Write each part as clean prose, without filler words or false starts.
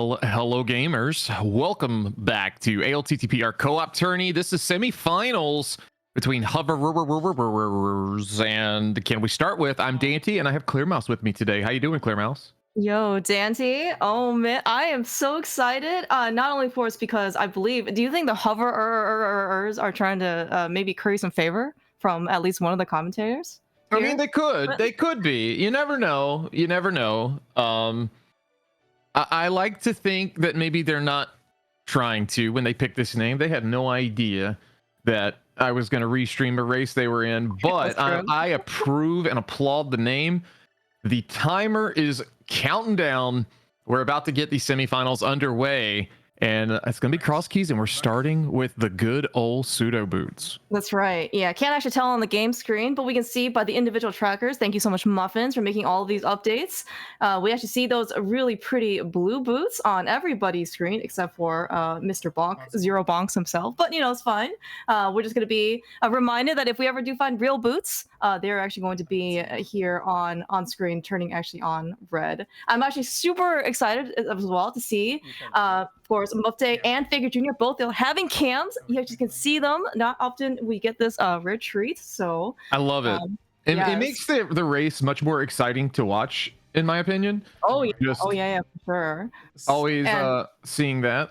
Well, hello gamers. Welcome back to ALTTPR Co-op Tourney. This is semifinals between Hoverers and can we start with I'm Dante and I have Clear Mouse with me today. How you doing, Clear Mouse? Yo, Dante. Oh man, I am so excited. Not only for us because I believe. Do you think the hoverers are trying to maybe curry some favor from at least one of the commentators? I mean, Here? they could be. You never know. You never know. I like to think that maybe they're not trying to. When they picked this name, they had no idea that I was going to restream a race they were in, but I approve and applaud the name. The timer is counting down. We're about to get the semifinals underway, and it's going to be cross keys, and we're starting with the good old pseudo boots. That's right. Yeah, can't actually tell on the game screen, but we can see by the individual trackers. Thank you so much, Muffins, for making all of these updates. We actually see those really pretty blue boots on everybody's screen except for Mr. Bonk, Zero Bonks himself. But you know, it's fine. We're just going to be reminded that if we ever do find real boots, they're actually going to be here on screen, turning actually on red. I'm actually super excited as well to see, of course, Mufte and Figure Jr. both having cams. You actually can see them. Not often we get this rare treat, so I love it. It makes the race much more exciting to watch, in my opinion. Oh yeah, for sure. Always seeing that.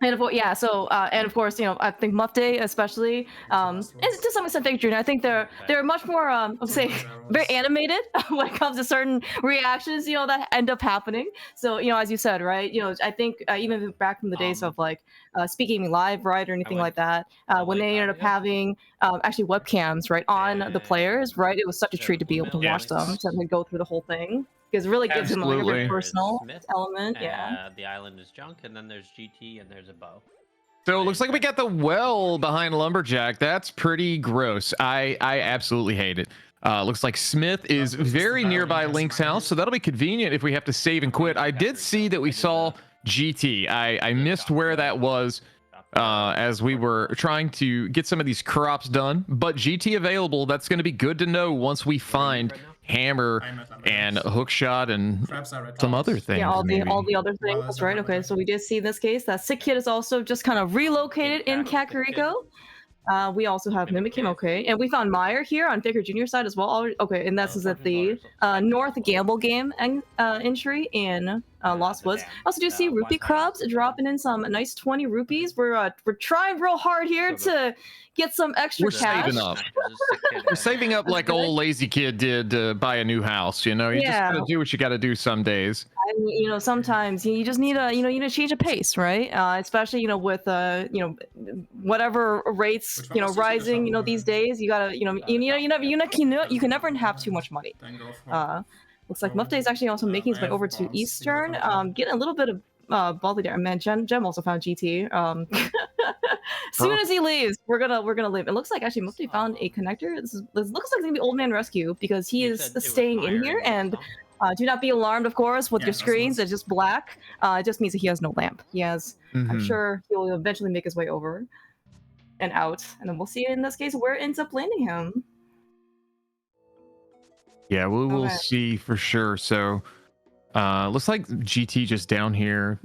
And of course, you know, I think Mufte especially, and to some extent Fake Jr. I think they're much more, let's say, very animated when it comes to certain reactions, you know, that end up happening. So, you know, as you said, right, you know, I think even back from the days of like Speaking Live, right, or anything like that, when they ended up having actually webcams, right, on the players, right, it was such a treat to be able to watch them, to go through the whole thing. Because it really gives him like a very personal element. Yeah. The island is junk, and then there's GT, and there's a bow. So it looks like we got the well behind Lumberjack. That's pretty gross. I absolutely hate it. Looks like Smith is very nearby Link's house, so that'll be convenient if we have to save and quit. I did see that we saw GT. I missed where that was as we were trying to get some of these crops done, but GT available. That's going to be good to know once we find Hammer and Hookshot and some other things. Yeah, all the other things. That's right. Okay, so we did see in this case that Sick Kid is also just kind of relocated in Kakariko. We also have Mimikyu, okay, and we found Meyer here on Faker Jr. side as well. Okay, and this is at the North Gamble game entry in Lost Woods. I also do see Rupee Crabs dropping in some nice 20 rupees. We're trying real hard here to get some extra cash. Saving up. We're saving up like old lazy kid did to buy a new house. You know, you just gotta do what you gotta do some days. And, you know, sometimes you just need a, you need to change a pace, right? Especially, you know, with you know, whatever rates, you know, rising, you know, these days, you gotta, you can never have too much money. Looks like Mufte is actually also making his way over to Eastern, getting a little bit of ballsy there. Man, Gem also found GT. Soon as he leaves, we're gonna leave. It looks like actually Mufte found a connector. This looks like it's gonna be Old Man Rescue because he is staying in here. And do not be alarmed, of course, with your screens. It's just black. It just means that he has no lamp. He has. I'm sure he will eventually make his way over and out, and then we'll see in this case where it ends up landing him. Yeah, we will see for sure. So looks like GT just down here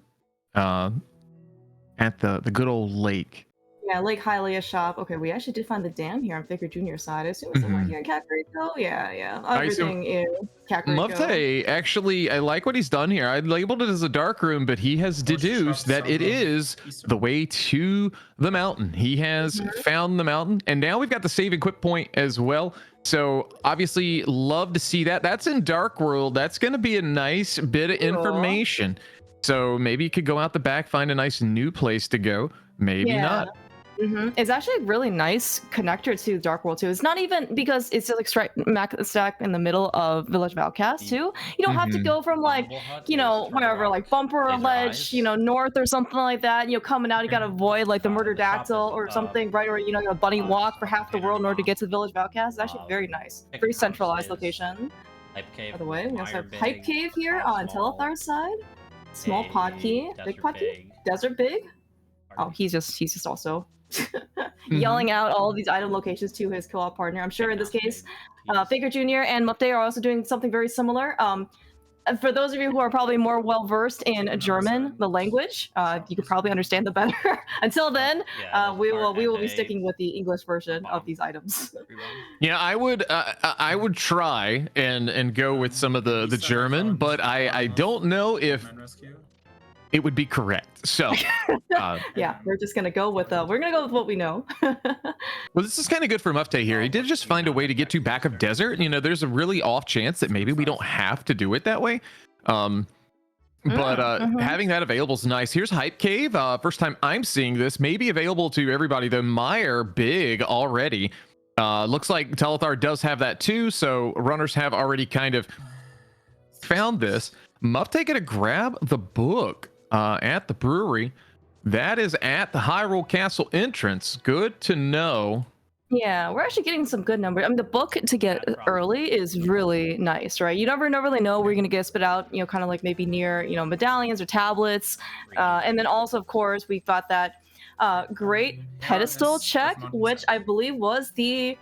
at the good old lake. Yeah, Lake Hylia shop. Okay, we actually did find the dam here on Faker Jr. side. I assume it's somewhere here in Kakariko. Yeah. Everything is Kakariko. Mufte, actually, I like what he's done here. I labeled it as a dark room, but he has deduced that it is the way to the mountain. He has found the mountain, and now we've got the save and quit point as well. So obviously love to see that. That's in Dark World. That's going to be a nice bit of information. So maybe you could go out the back, find a nice new place to go. Maybe not. It's actually a really nice connector to Dark World too. It's not even because it's just like stack in the middle of Village of Outcasts too. You don't have to go from like, you know, wherever, like Bumper Ledge, you know, north or something like that. You know, coming out, you gotta avoid like the Murder Dactyl or something, right? Or, you know, a bunny walk for half the world in order to get to the Village of Outcasts. It's actually very nice. Very centralized location. By the way, we also have Pipe Cave here on Telethar's side. Small Pod Key, Big Pod Key, Desert Big. Oh, he's just also yelling out all of these item locations to his co-op partner. I'm sure in this case, Faker Jr. and Mufte are also doing something very similar. for those of you who are probably more well versed in German, the language, you could probably understand the better. Until then, we will be sticking with the English version of these items. Yeah, I would try and go with some of the German, but I don't know if it would be correct. So yeah, we're just gonna go with what we know. well, this is kind of good for Mufte here. He did just find a way to get to back of desert. You know, there's a really off chance that maybe we don't have to do it that way. But having that available is nice. Here's Hype Cave. First time I'm seeing this. Maybe available to everybody. The Meyer big already. Looks like Telethar does have that too. So runners have already kind of found this. Mufte gonna grab the book at the brewery. That is at the Hyrule Castle entrance. Good to know. Yeah, we're actually getting some good numbers. I mean, the book to get early is really nice, right? You never really know where you're gonna get spit out, you know, kind of like maybe near, you know, medallions or tablets. And then also, of course, we've got that great pedestal check, which I believe was the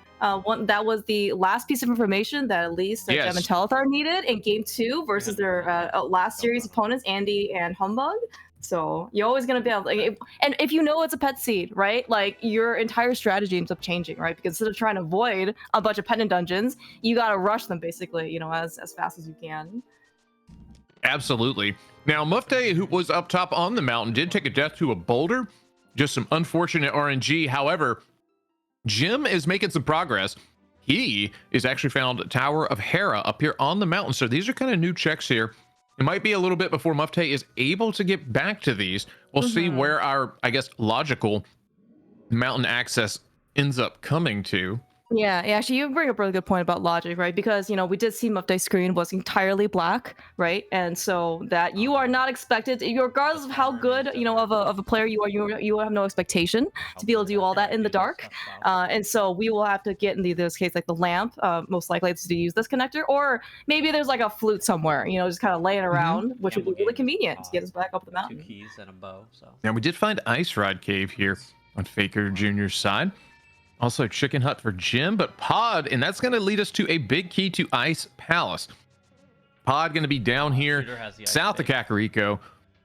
one that was the last piece of information that at least Gem and Telethar needed in game 2 versus their last series opponents, Andy and Humbug. So you're always going to be able to, and if you know it's a pet seed, right? Like your entire strategy ends up changing, right? Because instead of trying to avoid a bunch of pendant dungeons, you got to rush them basically, you know, as fast as you can. Absolutely. Now, Mufte, who was up top on the mountain, did take a death to a boulder. Just some unfortunate RNG. However, Jim is making some progress. He is actually found Tower of Hera up here on the mountain. So these are kind of new checks here. It might be a little bit before Mufte is able to get back to these. We'll see where our, I guess, logical mountain access ends up coming to. Yeah, actually, you bring up a really good point about logic, right? Because, you know, we did see Mufte's screen was entirely black, right? And so that you are not expected, regardless of how good, you know, of a player you are, you have no expectation to be able to do all that in the dark. And so we will have to get in this case, like the lamp, most likely to use this connector, or maybe there's like a flute somewhere, you know, just kind of laying around, which would be really convenient to get us back up the mountain. 2 keys and a bow. So Now, we did find Ice Rod Cave here on Faker Jr.'s side. Also, Chicken Hut for Jim, but Pod, and that's going to lead us to a big key to Ice Palace. Pod going to be down here, south of Kakariko.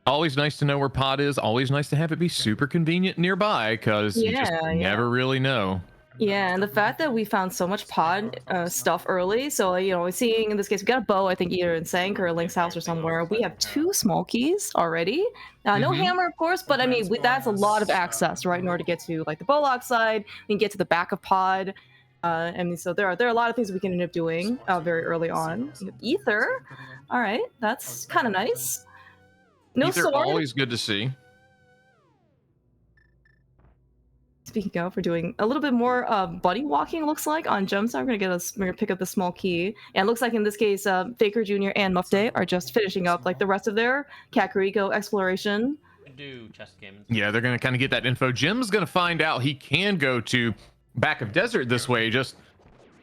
Always nice to know where Pod is. Always nice to have it be super convenient nearby, because you just never really know. Yeah, and the fact that we found so much pod stuff early, so, you know, seeing in this case, we got a bow, I think either in Sank or Link's house or somewhere. We have 2 small keys already. No hammer, of course, but I mean, that's a lot of access, right, in order to get to, like, the Bollock side. We can get to the back of pod. And so there are a lot of things we can end up doing very early on. Ether. All right, that's kind of nice. No Ether, sword. always good to see. Speaking of, we're doing a little bit more buddy walking, looks like, on Jump. So we're gonna pick up the small key. And it looks like in this case, Faker Jr. and Mufte are just finishing up like the rest of their Kakariko exploration. Do chest game. Yeah, they're gonna kind of get that info. Jim's gonna find out he can go to back of desert this way. Just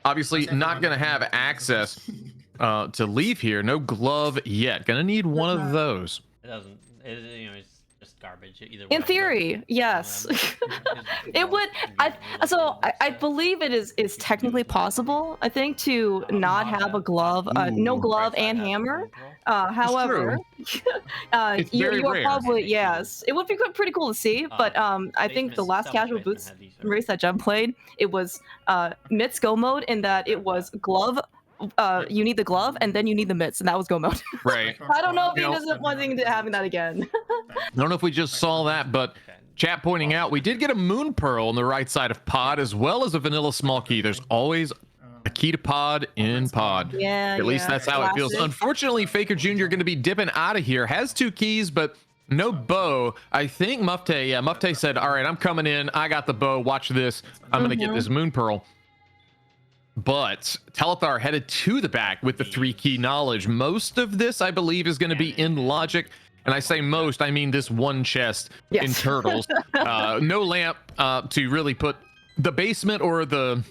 obviously not gonna have access to leave here. No glove yet. Gonna need one of those. It doesn't. You know, it's just garbage. Either in theory, yes. It would. I believe it is technically possible, I think, to not have a glove, no glove and hammer. However, you are probably, yes, it would be pretty cool to see. But I think the last casual boots race that Jem played, it was mitts go mode, in that it was glove. You need the glove and then you need the mitts, and that was go mode. Right. I don't know if he doesn't want to having that again. I don't know if we just saw that, but chat pointing out we did get a moon pearl on the right side of pod, as well as a vanilla small key. There's always a key to pod in pod. Yeah. At least that's how it feels. Unfortunately, Faker Jr. going to be dipping out of here. Has 2 keys, but no bow. I think Mufte said, all right, I'm coming in. I got the bow. Watch this. I'm going to get this moon pearl. But Telethar headed to the back with the 3 key knowledge. Most of this, I believe, is going to be in logic. And I say most, I mean this one chest in turtles. No lamp to really put the basement or the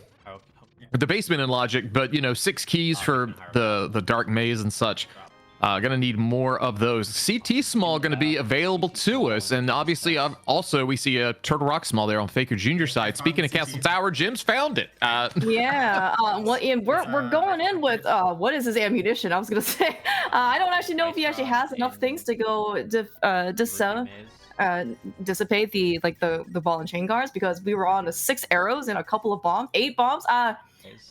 basement in logic, but, you know, 6 keys for the dark maze and such. Gonna need more of those. CT Small gonna be available to us, and obviously also we see a Turtle Rock Small there on Faker Jr. side. Speaking of Castle Tower, Jim's found it. Yeah, we're going in with what is his ammunition? I was gonna say I don't actually know if he actually has enough things to go dissipate the ball and chain guards, because we were on 6 arrows and a couple of bombs, 8 bombs.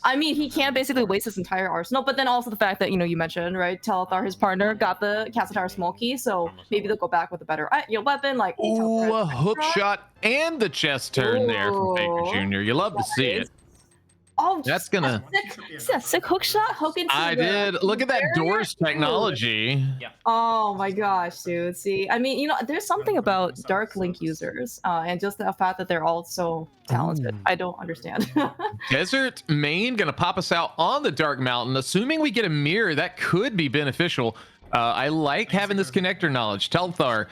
I mean, he can't basically waste his entire arsenal, but then also the fact that, you mentioned, right, Telethar, his partner, got the Castle Tower small key, so maybe they'll go back with a better weapon, like... Ooh, a hook shot and the chest turn there from Faker Jr. You love to see it. Oh, that's gonna... sick hook shot? Hook into I did. Look at that doors technology. Yeah. Oh my gosh, dude. See, I mean, there's something about Dark Link users, and just the fact that they're all so talented. I don't understand. Desert Main gonna pop us out on the Dark Mountain. Assuming we get a mirror, that could be beneficial. I like having this connector knowledge. Telthar,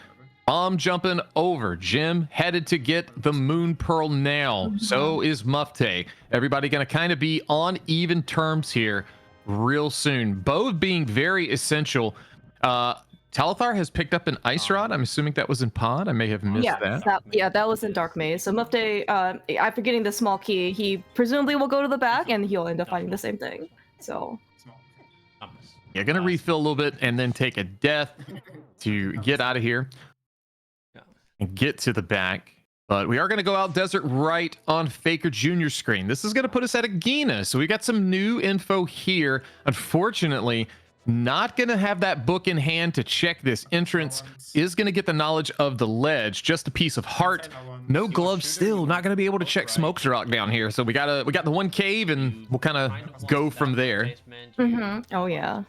bomb jumping over. Jim headed to get the Moon Pearl now. So is Mufte. Everybody gonna kind of be on even terms here real soon. Both being very essential. Telethar has picked up an ice rod. I'm assuming that was in pod. I may have missed that. That was in Dark Maze. So Mufte, I'm forgetting the small key. He presumably will go to the back, and he'll end up finding the same thing. So yeah, gonna refill a little bit and then take a death to get out of here and get to the back. But we are going to go out desert right on Faker Jr.'s screen. This is going to put us at Agena. So we got some new info here. Unfortunately, not going to have that book in hand to check this. Entrance is going to get the knowledge of the ledge. Just a piece of heart. No gloves still. Not going to be able to check Smokes Rock down here. So we got the one cave, and we'll kind of go from there. Oh, yeah.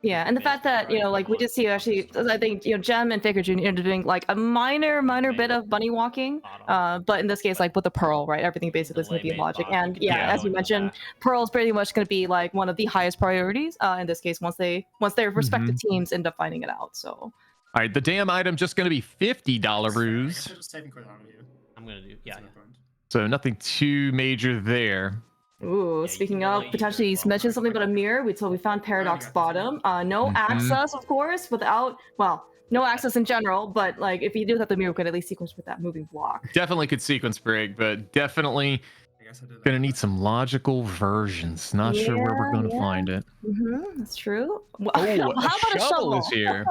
Yeah, and the fact that, we just see actually, I think, Gem and Faker Jr. are doing like a minor bit of bunny walking, but in this case, like with the Pearl, right, everything basically is going to be logic. And yeah, as you mentioned, Pearl is pretty much going to be like one of the highest priorities in this case once their respective teams end up finding it out. So. All right, the damn item just going to be $50 ruse. I'm going to do, yeah. So nothing too major there. Ooh, speaking of, potentially you mentioned something about a mirror. We found Paradox Bottom. No access, of course, no access in general, but like if you do have the mirror, we could at least sequence with that moving block. Definitely could sequence break, but definitely gonna need some logical versions. Not sure where we're gonna find it. That's true. Oh, how about a shovel is here?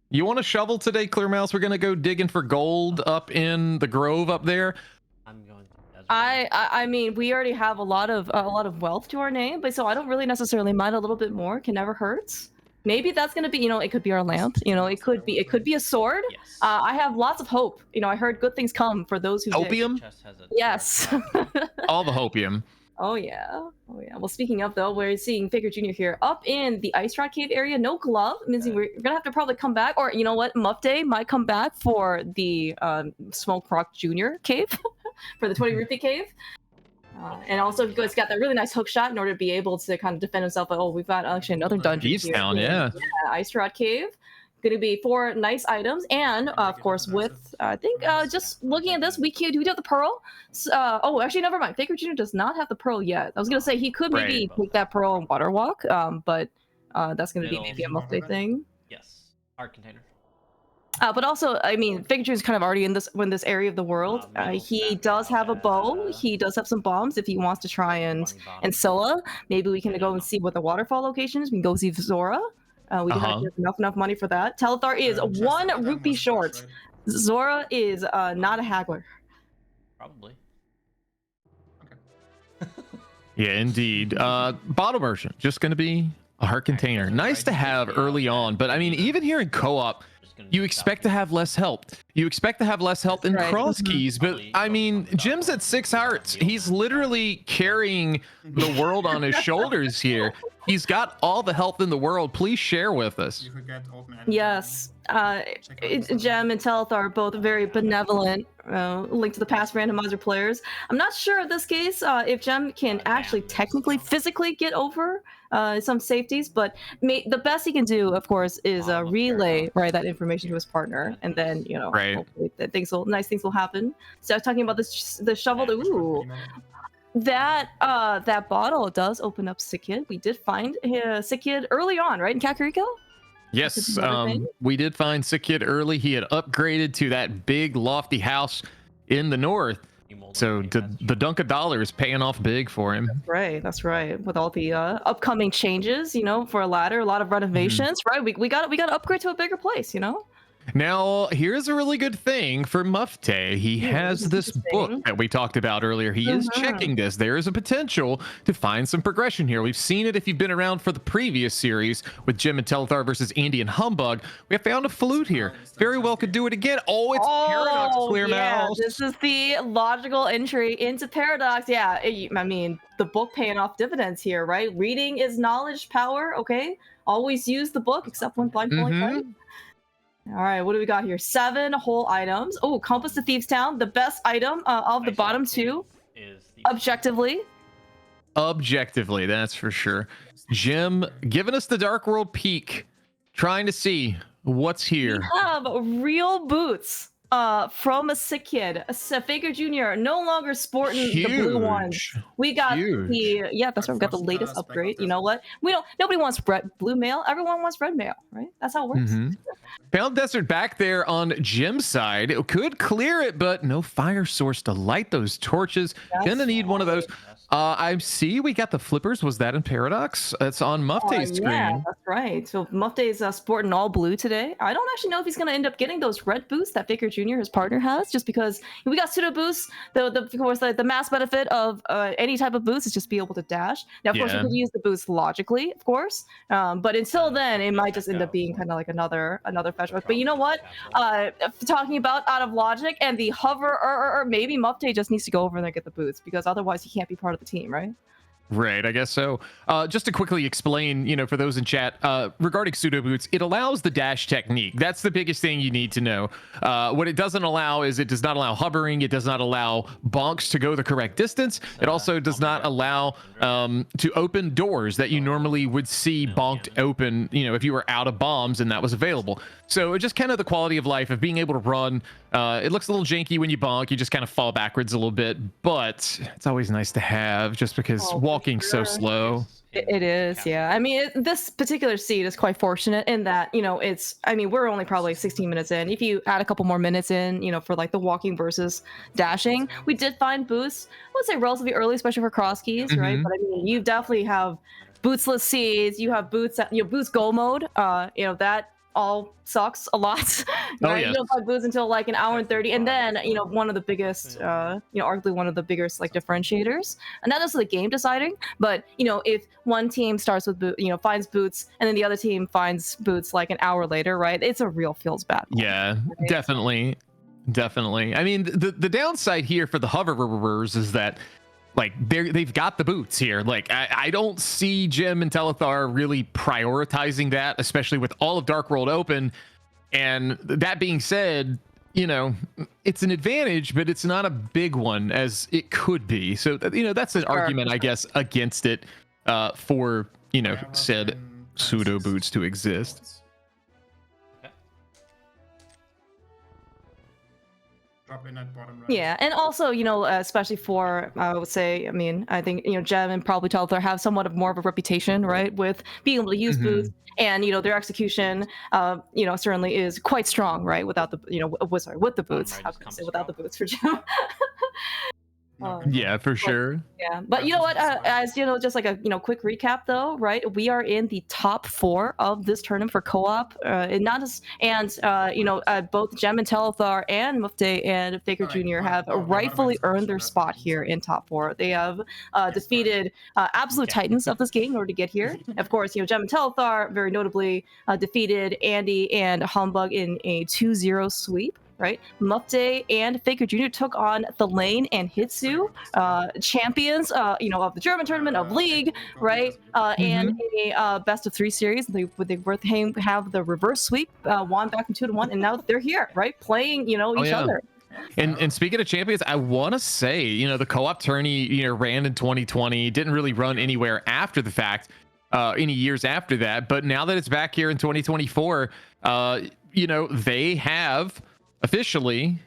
You want a shovel today, Clear Mouse? We're gonna go digging for gold up in the grove up there. I'm going to. I mean, we already have a lot of wealth to our name, but so I don't really necessarily mind a little bit more. Can never hurt. Maybe that's gonna be, it could be our lamp. It could be a sword. Yes. I have lots of hope. I heard good things come for those who Hopium? Yes. All the hopium. Oh yeah. Well, speaking of though, we're seeing Faker Jr. here up in the Ice Rod Cave area. No glove, means we're gonna have to probably come back, or you know what, Mufte might come back for the Smoke Rock Jr. cave, for the 20 rupee cave. And also, he's got that really nice hook shot in order to be able to kind of defend himself. Like, oh, we've got actually another dungeon here. Down, yeah. Ice Rod Cave. Going to be 4 nice items, and of course, with I think just looking at this, we do have the Pearl. Oh, actually, never mind. Faker Jr. does not have the Pearl yet. I was going to say he could maybe take that Pearl and water walk, but that's going to be maybe a Mufte thing. Yes, art container. But also, I mean, Faker Jr. is kind of already in this area of the world. He does have a bow. He does have some bombs if he wants to try and Scylla. Maybe we can go and see what the waterfall location is. We can go see Zora. We do have enough money for that. Telethar is 1 rupee short. Zora is not a haggler. Probably. Okay. Yeah, indeed. Bottle version, just going to be a heart container. Nice to have early on, but I mean, even here in co-op, you expect to have less health. You expect to have less health in cross keys, but I mean, Jim's at 6 hearts. He's literally carrying the world on his shoulders here. He's got all the health in the world. Please share with us. Yes. Gem and Teleth are both very benevolent, Link to the Past randomizer players. I'm not sure in this case if Gem can actually technically, physically get over some safeties, but the best he can do, of course, is relay that information to his partner, and then hopefully nice things will happen. So I was talking about the shovel. Ooh. that bottle does open up Sikid. We did find Sikid early on, right, in Kakariko? Yes, another thing? we did find Sikid early. He had upgraded to that big lofty house in the north. So the dunk of dollars paying off big for him. That's right. With all the upcoming changes, for a ladder, a lot of renovations, right? We got to upgrade to a bigger place, Now, here's a really good thing for Mufte. He has this book that we talked about earlier. He is checking this. There is a potential to find some progression here. We've seen it if you've been around for the previous series with Jim and Telethar versus Andy and Humbug. We have found a flute here. Very well could do it again. Oh, it's Paradox Clear Mouse. This is the logical entry into Paradox. Yeah, I mean, the book paying off dividends here, right? Reading is knowledge power, okay? Always use the book, except when blindfolding, right? All right, what do we got here? 7 whole items. Oh, Compass to Thieves Town, the best item of the bottom 2. Objectively. Objectively, that's for sure. Jim giving us the Dark World peek, trying to see what's here. We have real boots from a sick kid. Faker Jr. no longer sporting the blue ones. We got that's right. We got the latest upgrade. You know what? Nobody wants blue mail. Everyone wants red mail, right? That's how it works. Found Desert back there on Jim's side. It could clear it, but no fire source to light those torches. Gonna need one of those. I see we got the flippers. Was that in Paradox? It's on Mufte's screen. Yeah, that's right. So Mufte's sporting all blue today. I don't actually know if he's going to end up getting those red boots that Faker Jr., his partner, has, just because we got pseudo boosts. Of course, the mass benefit of any type of boost is just be able to dash. Now, of course, you could use the boost logically, of course. But until then, it might just end up being kind of like another fetch. But you know what? Talking about out of logic and the hover, or maybe Mufte just needs to go over there and get the boots, because otherwise he can't be part of the team, right? Right, I guess so. Just to quickly explain, for those in chat, regarding pseudo boots, it allows the dash technique. That's the biggest thing you need to know. What it doesn't allow is it does not allow hovering. It does not allow bonks to go the correct distance. It also does not allow to open doors that you normally would see bonked open, if you were out of bombs and that was available. So it's just kind of the quality of life of being able to run. It looks a little janky when you bonk. You just kind of fall backwards a little bit, but it's always nice to have just because walking so slow. It is, yeah. I mean, this particular seed is quite fortunate in that, we're only probably 16 minutes in. If you add a couple more minutes in, for like the walking versus dashing, we did find boosts, I would say relatively early, especially for cross keys, right? But I mean, you definitely have bootsless seeds, you have boots, boots go mode, that all sucks a lot. Right? You don't find boots until like an hour and 30, and then one of the biggest arguably one of the biggest like differentiators, and not just the game deciding, but if one team starts with finds boots and then the other team finds boots like an hour later, right, it's a real feels bad moment, right? definitely. I mean, the downside here for the hoverers is that like they've got the boots here. Like I don't see Jim and Telethar really prioritizing that, especially with all of Dark World open. And that being said, it's an advantage, but it's not a big one as it could be. So that's an argument, I guess, against it for said pseudo boots to exist. At bottom right. Yeah, and also, especially for, I would say, I think, Jem and probably Telethar have somewhat of more of a reputation, right, with being able to use boots, and, their execution, certainly is quite strong, right, without the, with the boots. How can I say without the boots for Jem? Yeah, for sure. Yeah, but you know what? As just like a quick recap though, right? We are in the top 4 of this tournament for co-op, and not just both Gem and Telethar and Mufte and Faker Jr. have rightfully earned their spot here in top 4. They have defeated absolute titans of this game in order to get here. Of course, Gem and Telethar very notably defeated Andy and Humbug in a 2-0 sweep. Right, Mufte and Faker Jr. took on the Lane and Hitsu, champions, of the German tournament of League, right, and a best of 3 series. They have the reverse sweep, won back from 2-1, and now they're here, right, playing, each other. And speaking of champions, I want to say, the co-op tourney, ran in 2020, didn't really run anywhere after the fact, any years after that. But now that it's back here in 2024, they have officially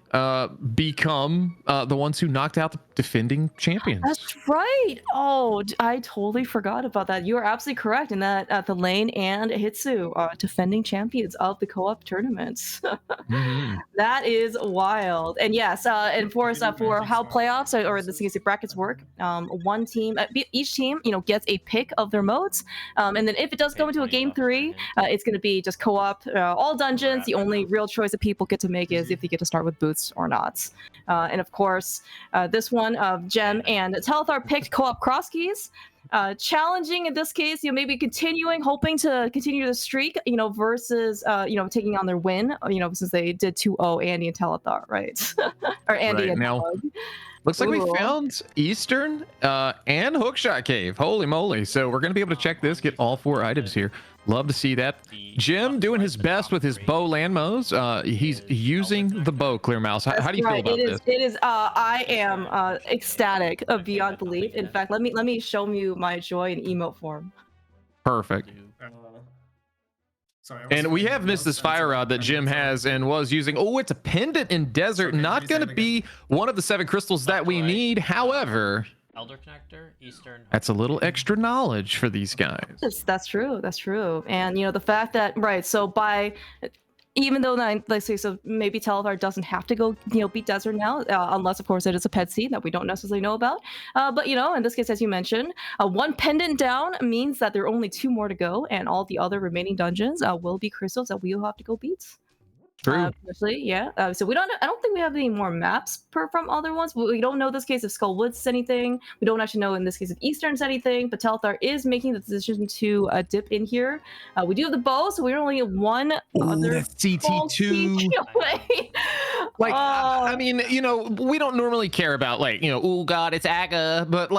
become the ones who knocked out the defending champions. That's right. Oh, I totally forgot about that. You are absolutely correct in that the Lane and Hitsu are defending champions of the co-op tournaments. That is wild. And yes, and for us, for how playoffs or in this case brackets work, one team, each team, gets a pick of their modes, and then if it does go into a game 3, it's going to be just co-op, all dungeons. The only real choice that people get to make is if you get to start with boots or not. And of course, this one of Gem and Telethar picked co-op cross keys. Challenging in this case, maybe hoping to continue the streak, versus taking on their win, since they did 2-0 Andy and Telethar, right? Or Andy Right, and now, Doug. looks like we Ooh. found Eastern and Hookshot Cave. Holy moly. So we're going to be able to check this, get all 4 items here. Love to see that. Jim doing his best with his bow landmos. He's using the bow, Clear Mouse. How do you feel about this? It is. I am ecstatic beyond belief. In fact, let me show you my joy in emote form. Perfect. Sorry, And we have missed this fire rod that Jim has and was using. Oh, it's a pendant in desert. Not going to be one of the 7 crystals that we need. However, Elder Connector, Eastern. that's a little extra knowledge for these guys. That's true. That's true. And the fact that so even though let's say so maybe Telethar doesn't have to go beat desert now, unless of course it is a pet seed that we don't necessarily know about. But in this case, as you mentioned, 1 pendant down means that there are only 2 more to go, and all the other remaining dungeons will be crystals that we'll have to go beat. True. Yeah. So I don't think we have any more maps from other ones. We don't know in this case if Skullwood's anything. We don't actually know in this case if Eastern's anything. But Telethar is making the decision to dip in here. We do have the bow, so we only have 1 other. That's CT2. Like, I mean, we don't normally care about oh god, it's Aga, but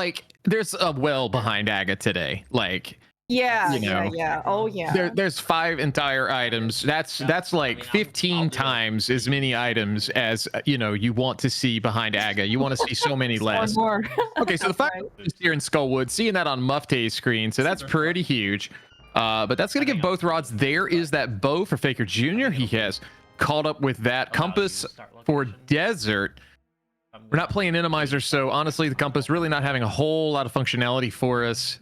there's a well behind Aga today. Yeah. Oh yeah. There's 5 entire items. That's like 15 times as many items as you want to see behind Aga. You want to see so many less. One more. Okay, so the 5 is here in Skullwood, seeing that on Muftay's screen, so that's pretty huge. But that's gonna give both rods. There is that bow for Faker Jr. He has caught up with that compass for desert. We're not playing Inamizer, so honestly, the compass really not having a whole lot of functionality for us.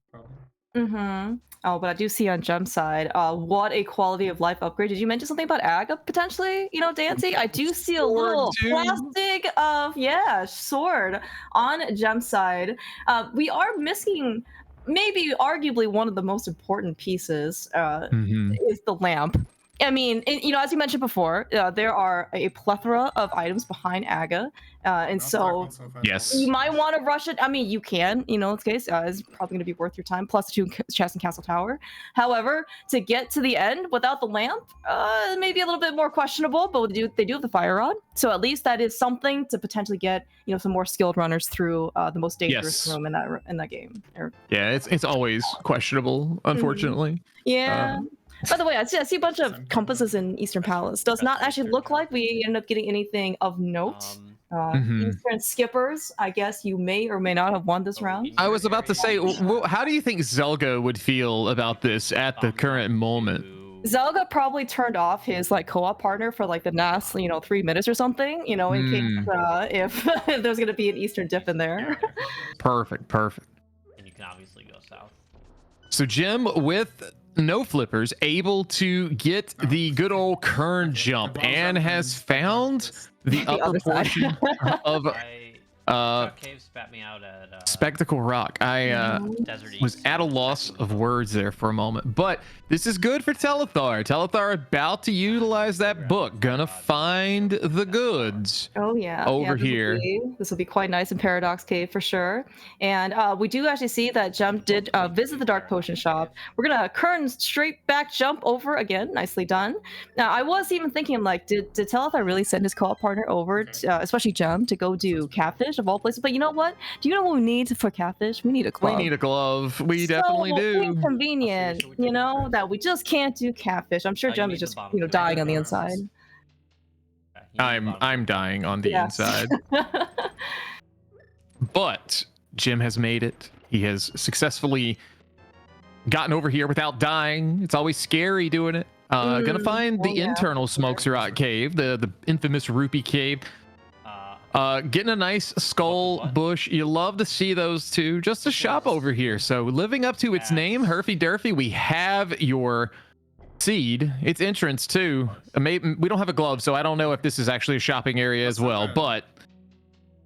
Oh, but I do see on Gem's side, what a quality of life upgrade. Did you mention something about Aga potentially? Dancy? I do see a little plastic sword on Gem's side. We are missing maybe arguably one of the most important pieces is the lamp. I mean, as you mentioned before, there are a plethora of items behind Aga, and so yes, you might want to rush it. I mean, you can, in this case, it's probably going to be worth your time, plus 2 chests in Castle Tower. However, to get to the end without the lamp, maybe a little bit more questionable, but they do have the fire rod, so at least that is something to potentially get, some more skilled runners through the most dangerous room in that game. Yeah, it's always questionable, unfortunately. Yeah. By the way, I see a bunch of compasses in Eastern Palace. Does not actually look like we end up getting anything of note. Eastern skippers, I guess you may or may not have won this round. I was about to say, how do you think Zelga would feel about this at the current moment? Zelga probably turned off his co-op partner for the last 3 minutes or something, in case if there's gonna be an Eastern dip in there. Perfect. And you can obviously go south. So Jim with no flippers, able to get the good old Kern jump, and has found the upper portion of Cave spat me out at Spectacle Rock. I was at a loss of words there for a moment, but this is good for Telethar. Telethar about to utilize that book, gonna find the goods. Oh yeah, over here. This will be quite nice in Paradox Cave for sure. And we do actually see that Jump did visit the Dark Potion shop. We're gonna Kern straight back jump over again. Nicely done. Now I was even thinking did Telethar really send his co-op partner over, especially Jump, to go do Catfish of all places? But you know what? Do you know what we need for Catfish? We need a glove. We need a glove. We definitely do. Inconvenient, that we just can't do Catfish. I'm sure Jump is just dying on the inside. I'm dying on the inside. But Jim has made it. He has successfully gotten over here without dying. It's always scary doing it. Gonna find the internal Smoke's Rock cave, the infamous Rupee cave. Getting a nice skull bush. You love to see those two. Just a shop over here. So living up to its name, Herfy Durfy, we have your seed. Its entrance too. Maybe we don't have a glove, so I don't know if this is actually a shopping area as well, but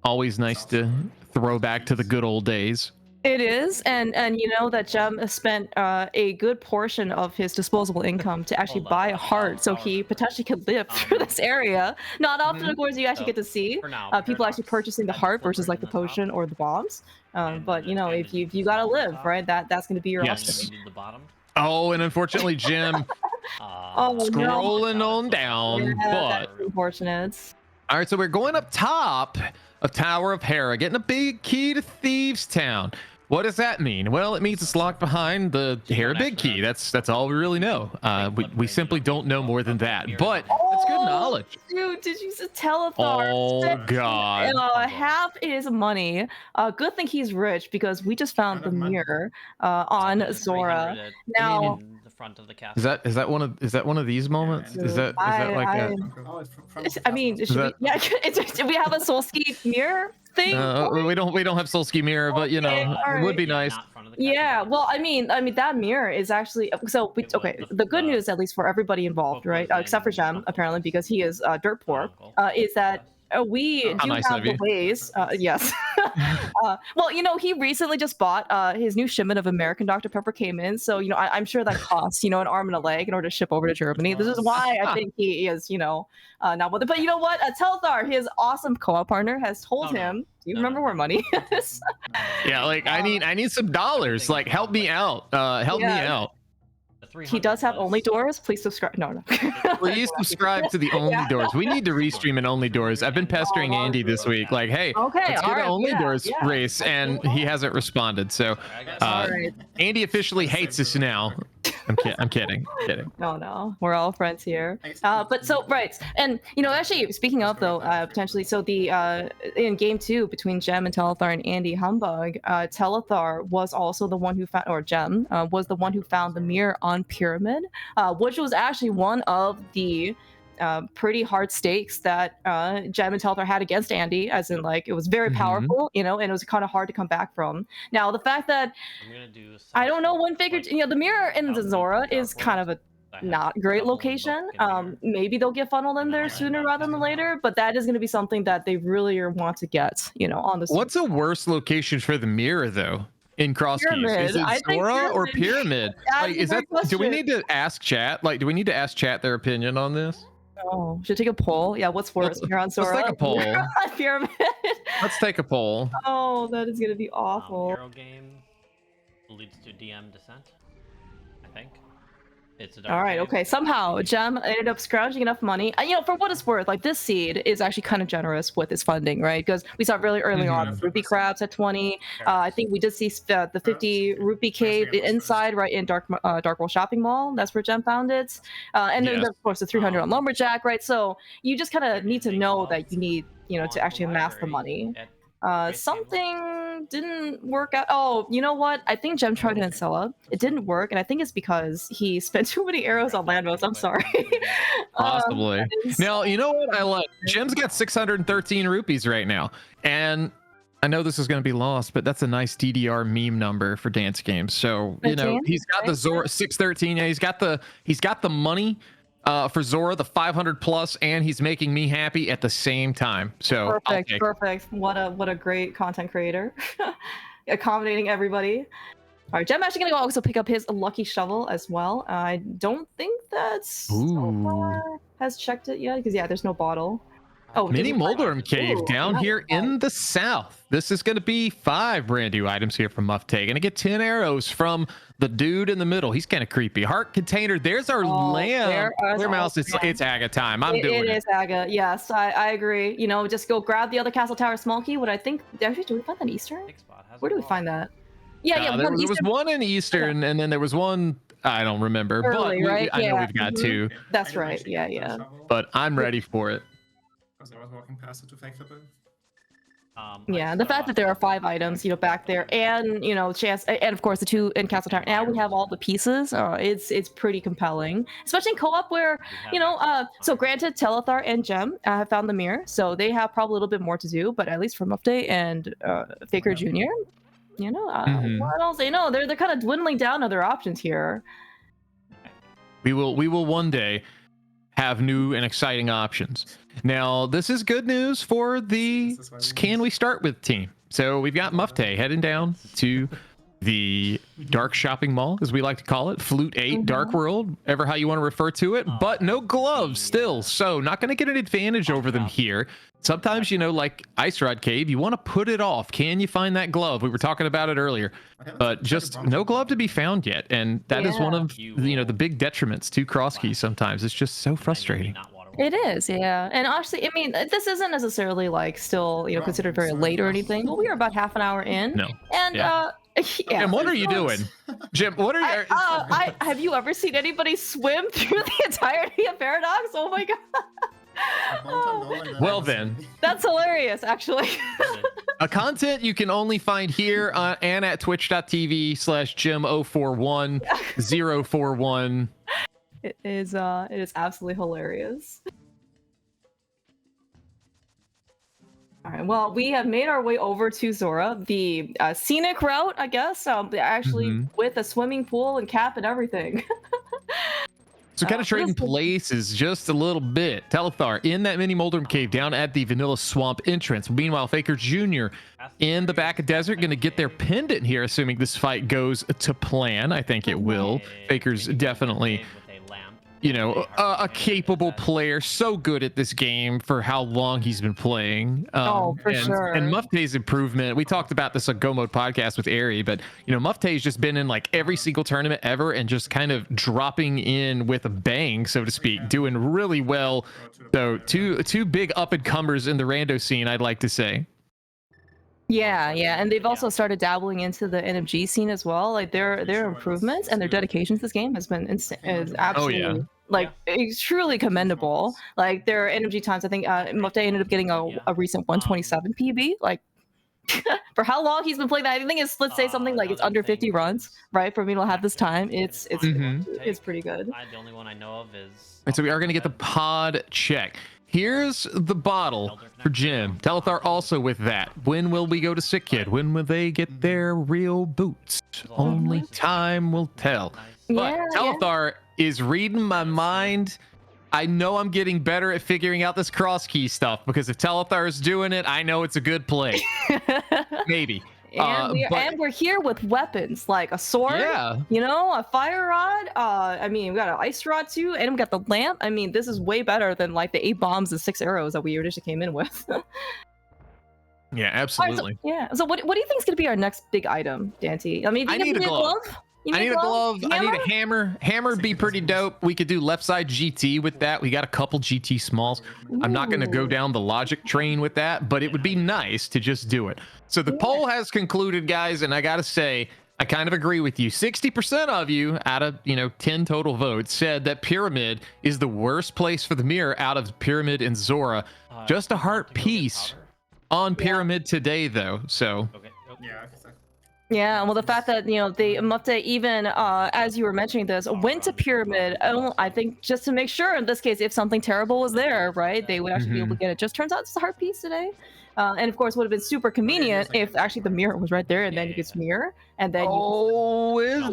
always nice to throw back to the good old days. It is, and you know that Jem spent a good portion of his disposable income to actually buy a heart, so he potentially could live through this area. Not often, of course, you actually get to see people actually purchasing the heart versus like the potion or the bombs. But you know, if you gotta live, right? That's gonna be your option. Oh, and unfortunately, Jim scrolling on down, Yeah, but that's unfortunate. all right, so we're going up top of Tower of Hera, getting a big key to Thieves Town. What does that mean? Well, it means it's locked behind the Hera Big Key. That's all we really know. We simply don't know more than that, but that's good knowledge. Dude, did you just tell Oh God! Half his money. Good thing he's rich because we just found the mirror on Zora. Now, the front of the castle. Is that one of these moments? Is that like a? I mean, should we have a Solski mirror thing? We don't have Solski mirror, but you know, it would be nice. Yeah, well, I mean, that mirror is actually okay. The good news, at least for everybody involved, right, except for Jem, apparently, because he is dirt poor, is that we do have the ways. Yes. Well, you know, he recently just bought his new shipment of American Dr. Pepper came in, so you know, I'm sure that costs an arm and a leg in order to ship over to Germany. This is why I think he is not with it. But you know what? Telthar, his awesome co-op partner, has told him. Do you remember where money is? Yeah, like I need some dollars. Like help me out. Help me out. He does have Only Doors. Please subscribe. No. Please subscribe to the Only Doors. We need to restream an Only Doors. I've been pestering Andy this week. Like, hey, let's get an Only Doors race, and he hasn't responded. So, Andy officially hates us now. I'm kidding. No, we're all friends here. But so right, and actually speaking of though, potentially, so the in game 2 between Jem and Telethar and Andy Humbug, Telethar was also the one who found, or Jem was the one who found the mirror on Pyramid, which was actually one of the pretty hard stakes that Jem and Telthar had against Andy, as in like it was very powerful, and it was kind of hard to come back from. Now the fact that I don't know when figured, the mirror in the Zora is kind of a not great location. Maybe they'll get funneled in there sooner rather than later, but that is going to be something that they really want to get, on the. What's a worse location for the mirror though? In cross keys, is it Zora or Pyramid? Like, is that? Do we need to ask chat? Like, do we need to ask chat their opinion on this? Oh, should take a poll. Yeah, what's worse? You're on Zora. Let's take a poll. Pyramid. Let's take a poll. Oh, that is gonna be awful. Hero game leads to DM descent. I think. It's a all right. Okay. Somehow, Jem ended up scrounging enough money. For what it's worth, like this seed is actually kind of generous with its funding, right? Because we saw really early on rupee crabs at 20. I think we did see the 50 rupee cave inside, right in Dark World Shopping Mall. That's where Jem found it. And then of course the 300 on Lumberjack, right? So you just kind of need to know that you need, to actually amass the money. Something didn't work out. Oh, you know what? I think Jem tried it in Sella. It didn't work, and I think it's because he spent too many arrows on Landmos. I'm sorry. Possibly. Now, you know what I like? Jem's got 613 rupees right now, and I know this is going to be lost, but that's a nice DDR meme number for dance games. So he's got the Zora 613. Yeah, he's got the money. For Zora, the 500 plus, and he's making me happy at the same time. So perfect. What a great content creator, accommodating everybody. All right, Jem actually gonna go also pick up his lucky shovel as well. I don't think that's has checked it yet because there's no bottle. Oh, Mini Moldorm Cave down here in the south. This is going to be 5 brand new items here from Muffte. Going to get 10 arrows from the dude in the middle. He's kind of creepy. Heart container. There's our lamb. Clear mouse. It's Aga time. I'm doing it. It is Aga. Yes, I agree. Just go grab the other Castle Tower small key. What I think. Actually, do we find that in Eastern? Where do we find that? Yeah. There was one in Eastern, and then there was one. I don't remember. Early, but I know we've got 2. That's right. Yeah. But I'm ready for it. I was walking past it to fake flip it. Yeah, the fact that there are 5 items, back there, and chance, and of course the 2 in Castle Tower. Now we have all the pieces. It's pretty compelling, especially in co-op where So granted, Telethar and Gem have found the mirror, so they have probably a little bit more to do. But at least for Mufte and Faker Jr., what else? They're kind of dwindling down other options here. We will one day have new and exciting options. Now, this is good news for the Can We Start With team. So we've got Mufte heading down to the Dark Shopping Mall, as we like to call it, Flute 8, Dark World, ever how you want to refer to it, but no gloves still. So not going to get an advantage over them here. Sometimes, like Ice Rod Cave, you want to put it off. Can you find that glove? We were talking about it earlier, but just no glove to be found yet. And that is one of, the big detriments to cross keys sometimes. It's just so frustrating. It is, yeah. And actually, I mean, this isn't necessarily still, considered very late or anything, but we are about half an hour in. No. And, Jim, what are you doing? Jim, what are you... have you ever seen anybody swim through the entirety of Paradox? Oh my god. Well then, that's hilarious, actually. A content you can only find here and at twitch.tv/Jim041041. It is absolutely hilarious. All right, well, we have made our way over to Zora, the scenic route, I guess. Actually, with a swimming pool and cap and everything. So kind of trading places just a little bit. Telethar in that mini Moldrum cave down at the Vanilla Swamp entrance. Meanwhile, Faker Jr. in the back of desert going to get their pendant here, assuming this fight goes to plan. I think it will. Faker's definitely, a capable player, so good at this game for how long he's been playing. For sure. And Mufte's improvement, we talked about this on Go Mode podcast with Ari, but Mufte's just been in every single tournament ever and just kind of dropping in with a bang, so to speak, doing really well. So two big up and comers in the rando scene, I'd like to say. Yeah, and they've also started dabbling into the NMG scene as well. Their improvements and their dedication to this game has been is absolutely it's truly commendable. Their NMG times, I think Mufte ended up getting a recent 127 PB. For how long he's been playing that, I think let's say something it's under 50 runs, right? For me to have this time, it's pretty good. The only one I know of is. And so we are going to get the pod check. Here's the bottle for Jim. Telethar also with that. When will we go to Sick Kid? When will they get their real boots? Only time will tell. But Telethar is reading my mind. I know I'm getting better at figuring out this cross key stuff, because if Telethar is doing it, I know it's a good play. Maybe. And we're here with weapons like a sword, a fire rod. We got an ice rod too, and we got the lamp. I mean, this is way better than the 8 bombs and 6 arrows that we originally came in with. Yeah, absolutely. So what do you think is gonna be our next big item, Dante? I mean, I need a glove. I need a glove. I need a hammer. Hammer would be pretty dope. We could do left side GT with that. We got a couple GT smalls. I'm not going to go down the logic train with that, but it would be nice to just do it. So the poll has concluded, guys, and I got to say, I kind of agree with you. 60% of you out of, 10 total votes said that Pyramid is the worst place for the mirror out of Pyramid and Zora. Just a heart piece on Pyramid today, though. So. Yeah, well, the fact that they Mufte even as you were mentioning this went to Pyramid, I think just to make sure in this case if something terrible was there, right, they would actually be able to get it. Just turns out it's a heart piece today, and of course would have been super convenient if actually the mirror was right there and then you could mirror and then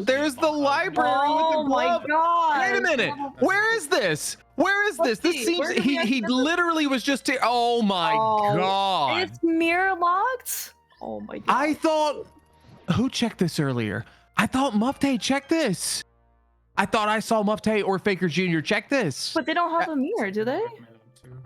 there's the library. Oh my god! Wait a minute, where is this? Where is this? This seems he literally was just here. Oh my god! It's mirror locked. Oh my god! I thought. Who checked this earlier? I thought Mufte checked this. I thought I saw Mufte or Faker Jr. check this. But they don't have a mirror, do they?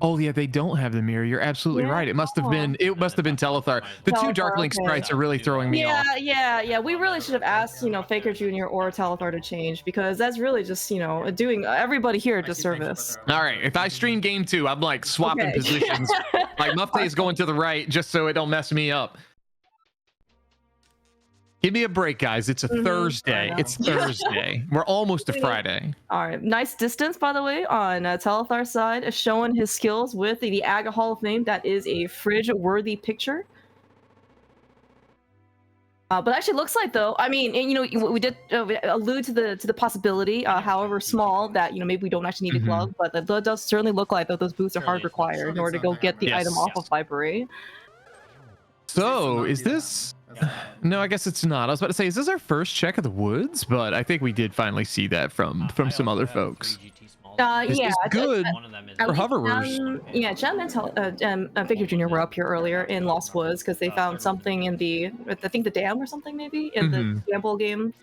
Oh yeah, they don't have the mirror. You're absolutely right. It must have been Telethar. The two Dark Link sprites are really throwing me off. Yeah. We really should have asked, Faker Jr. or Telethar to change, because that's really just, doing everybody here a disservice. All right, if I stream game 2, I'm swapping positions. Mufte is going to the right just so it don't mess me up. Give me a break, guys. It's a Thursday. It's Thursday. We're almost to Friday. All right. Nice distance, by the way, on Telethar's side, showing his skills with the Aga Hall of Fame. That is a fridge-worthy picture. But actually looks like though, I mean, and, we did allude to the possibility, however small, that maybe we don't actually need a glove, but that does certainly look like that those boots are hard required in order to go get the item off of library. So is this? No, I guess it's not. I was about to say, is this our first check of the woods? But I think we did finally see that from some other folks. This is good for hoverers. Yeah, Jem and Victor Jr. were up here earlier in Lost Woods because they found something in I think the dam or something maybe in the gamble game.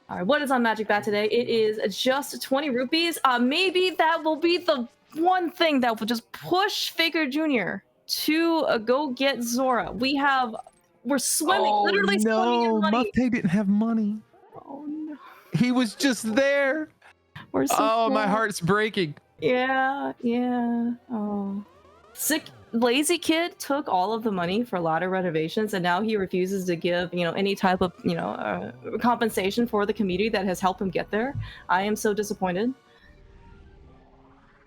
All right, what is on Magic Bat today? It is just 20 rupees. Maybe that will be the one thing that will just push Faker Jr. to go get Zora. We're swimming, literally swimming in money. Mufte didn't have money. Oh no. He was just there. We're so my heart's breaking. Yeah. Oh. Sick lazy kid took all of the money for ladder renovations, and now he refuses to give, any type of, compensation for the community that has helped him get there. I am so disappointed.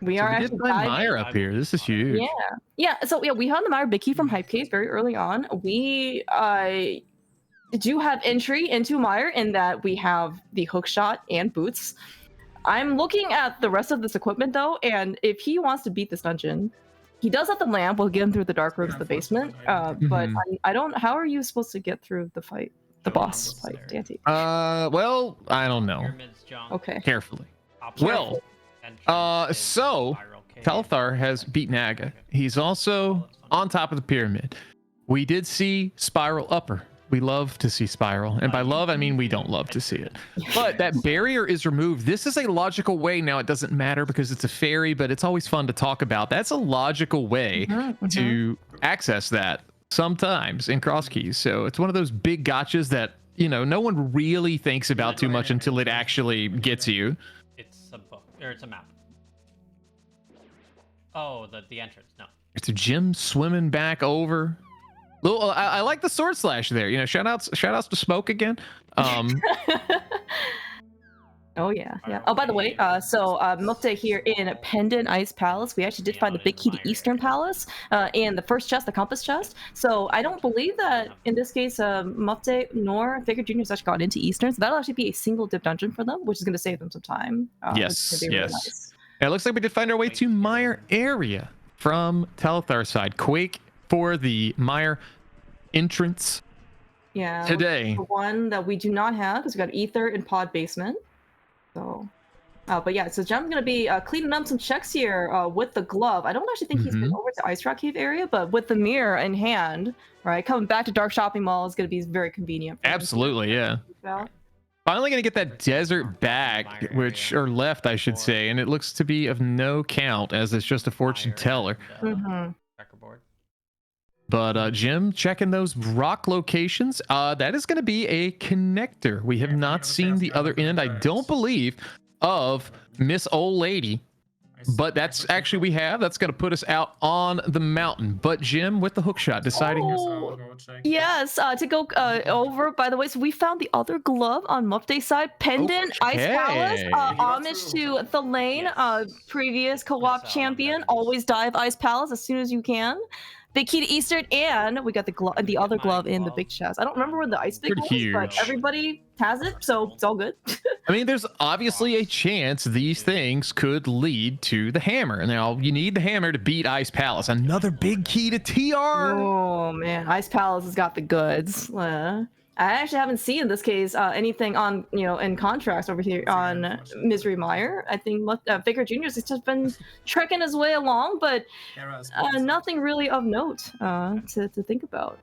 We did find Meyer up here. This is huge. Yeah. So we found the Meyer Bicky from Hype Case very early on. We do have entry into Meyer in that we have the hook shot and boots. I'm looking at the rest of this equipment though, and if he wants to beat this dungeon, he does have the lamp. We'll get him through the dark rooms of the basement. But I don't. How are you supposed to get through the fight, the boss fight, Dante? Well, I don't know. Okay. Carefully. Well, so Talthar has beaten Aga. He's also on top of the pyramid. We did see Spiral Upper. We love to see Spiral, and by love I mean we don't love to see it. But that barrier is removed. This is a logical way. Now it doesn't matter because it's a fairy, but it's always fun to talk about. That's a logical way to access that sometimes in cross keys. So it's one of those big gotchas that no one really thinks about too much until it actually gets you. It's a book, or it's a map. Oh, the entrance. No. It's a Jim swimming back over. I like the sword slash there. Shout outs to Smoke again. Oh yeah. Oh, by the way, so Mufte here in Pendant Ice Palace, we actually did find the big key to Eastern Palace, and the first chest, the compass chest. So I don't believe that in this case, Mufte nor Faker Jr. has actually got into Eastern, so that'll actually be a single dip dungeon for them, which is going to save them some time. Yes. Really nice. It looks like we did find our way to Meyer area from Talthar side. Quake for the Meyer entrance. Yeah. Today. The one that we do not have because we got Ether and Pod Basement. So, but yeah, so Jem's gonna be cleaning up some checks here with the glove. I don't actually think he's been over to Ice Rock Cave area, but with the mirror in hand, right, coming back to Dark Shopping Mall is gonna be very convenient. Absolutely, yeah. Finally gonna get that desert back, or left, I should say, and it looks to be of no count as it's just a fortune teller. But Jim, checking those rock locations, that is going to be a connector. We have not seen the other end, I don't believe, of Miss Old Lady. But that's actually that's going to put us out on the mountain. But Jim, with the hook shot, deciding. Yes, to go over, by the way, so we found the other glove on Mufte's side, Pendant Ice Palace, homage to the lane, previous co-op champion, always dive Ice Palace as soon as you can. Big key to Eastern, and we got the other glove in the big chest. I don't remember where the ice pick was, but everybody has it, so it's all good. I mean, there's obviously a chance these things could lead to the hammer. Now, you need the hammer to beat Ice Palace. Another big key to TR. Oh man, Ice Palace has got the goods. I actually haven't seen in this case anything on in contrast over here on Misery Meyer. I think Faker Jr. has just been trekking his way along, but nothing really of note to think about.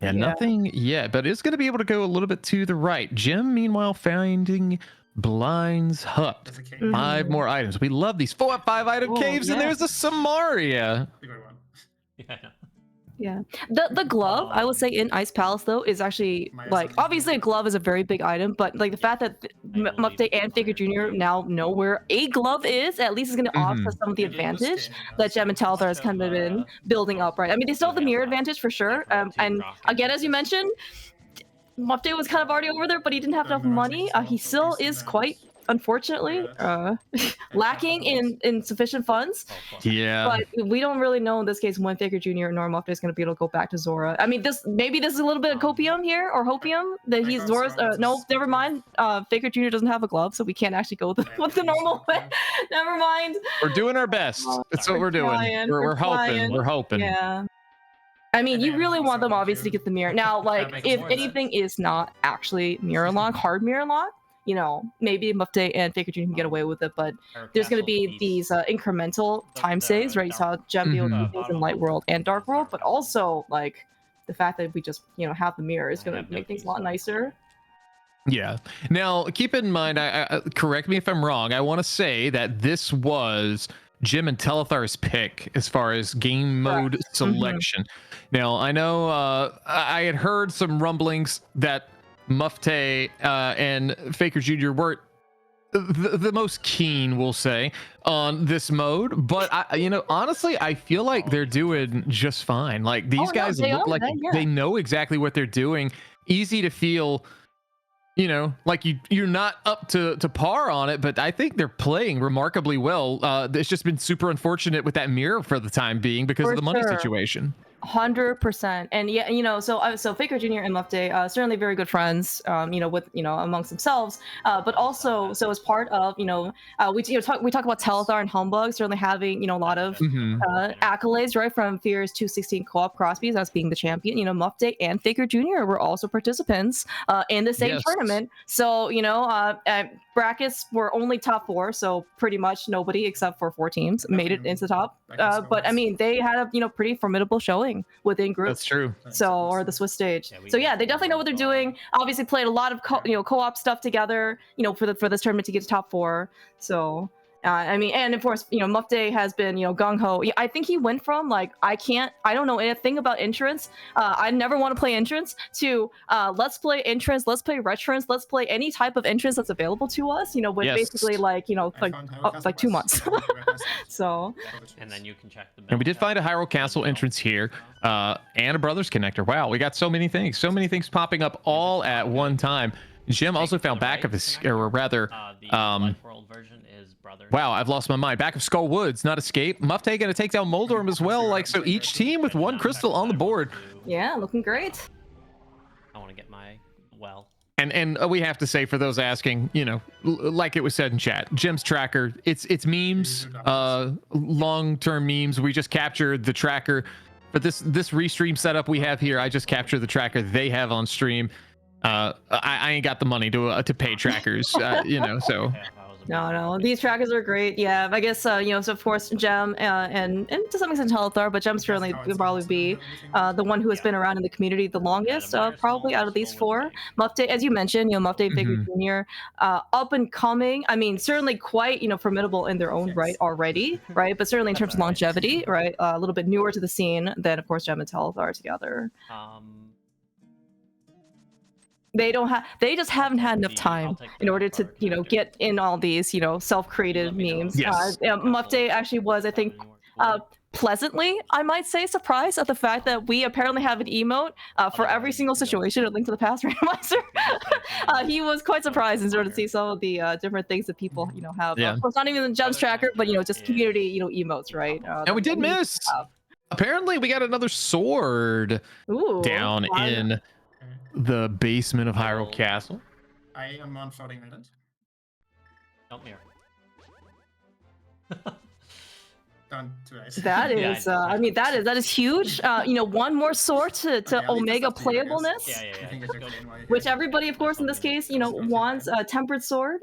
Yeah, nothing yet, but it's going to be able to go a little bit to the right. Jim, meanwhile, finding Blind's Hut. 5 more items. We love these 4 or 5 item caves, and there's a Samaria. Yeah, the glove, I would say, in Ice Palace though is actually obviously a glove is a very big item, but the fact that Mufte and Faker Jr. now know where a glove is, at least is going to offset some of the advantage that Jem and Talthar has kind of been building up, right? I mean, they still have the mirror advantage for sure, and again, as you mentioned, Mufte was kind of already over there, but he didn't have enough money. He still is quite unfortunately lacking in sufficient funds. Oh, fuck. Yeah. But we don't really know in this case when Faker Jr. or Muffet is going to be able to go back to Zora. I mean, maybe this is a little bit of copium here or hopium that he's Zora's. No, never mind. Faker Jr. doesn't have a glove, so we can't actually go with the normal way. Never mind. We're doing our best. That's what we're doing. trying, We're hoping. trying. We're hoping. Yeah. I mean, you really want them obviously to get the mirror. Now, like, makes if more anything is not actually mirror lock, hard mirror lock, you know, maybe Muffet and Faker Jr. can get away with it, but there's going to be these incremental time saves, right? You saw Gem be able to do things in Light World and Dark World, but also, like, the fact that we just, you know, have the mirror is going to make things a lot nicer. Yeah. Now, keep in mind, I correct me if I'm wrong. I want to say that this was Jim and Telethar's pick as far as game mode selection. Now, I know I had heard some rumblings that Muffet and Faker Jr. weren't the most keen, we'll say, on this mode, but you know, honestly, I feel like they're doing just fine. Like these guys look like they know exactly what they're doing. Easy to feel, you know, like you're not up to par on it, but I think they're playing remarkably well. It's just been super unfortunate with that mirror for the time being because of the money situation. 100%. And yeah, you know, so Faker Jr. and Muffet certainly very good friends, you know, with, you know, amongst themselves, but also so as part of, you know, we talk about Telethar and Humbug certainly having, you know, a lot of accolades, right, from Fear's 216 co-op Crosby's as being the champion. You know, Muffet and Faker Jr. were also participants in the same tournament. So, you know, brackets were only top 4, so pretty much nobody except for 4 teams made it into the top. But I mean, they had a, you know, pretty formidable showing within groups. That's true. So, or the Swiss stage. So yeah, they definitely know what they're doing. Obviously played a lot of co-op stuff together, you know, for this tournament to get to top 4. So I mean, and of course, you know, Muffet has been, you know, gung-ho. I think he went from like, I don't know anything about entrance. I never want to play entrance to let's play entrance, let's play retrance, let's play any type of entrance that's available to us, you know, with basically like, you know, like 2 months. So. And then you can check the. And we did find a Hyrule Castle entrance here, and a Brothers connector. Wow, we got so many things popping up all at one time. Jim also found back of his, or rather, the world version is Brothers. Wow, I've lost my mind. Back of Skull Woods, not Escape. Muffet gonna take down Moldorm as well. Like, so each team with 1 crystal on the board. Yeah, looking great. I want to get my And we have to say, for those asking, you know, like it was said in chat, Jim's tracker, it's memes, long-term memes. We just captured the tracker, but this restream setup we have here, I just captured the tracker they have on stream. I ain't got the money to pay trackers, you know, so. No, these trackers are great. Yeah, I guess, you know, so of course, Gem and to some extent Telethar, but Gem certainly would probably be the one who has been around in the community the longest, probably out of these 4. Muffet, as you mentioned, you know, Muffet, Faker Jr., up and coming. I mean, certainly quite, you know, formidable in their own right already, right? But certainly in terms of longevity, right? A little bit newer to the scene than, of course, Gem and Telethar together. They just haven't had enough time in order to, you know, get in all these, you know, self-created memes. Yes. Muffet actually was, I think, pleasantly, I might say, surprised at the fact that we apparently have an emote for every single situation, a link to the past randomizer. He was quite surprised in order to see some of the different things that people, you know, have. Yeah. Of course, not even the Gems tracker, but, you know, just community, you know, emotes, right? And we did miss. Apparently, we got another sword down in the basement of Hyrule Castle. I am on Floating Island. Help me. That is, I mean, that is huge. You know, 1 more sword to Omega playableness, which everybody, of course, in this case, you know, wants a tempered sword.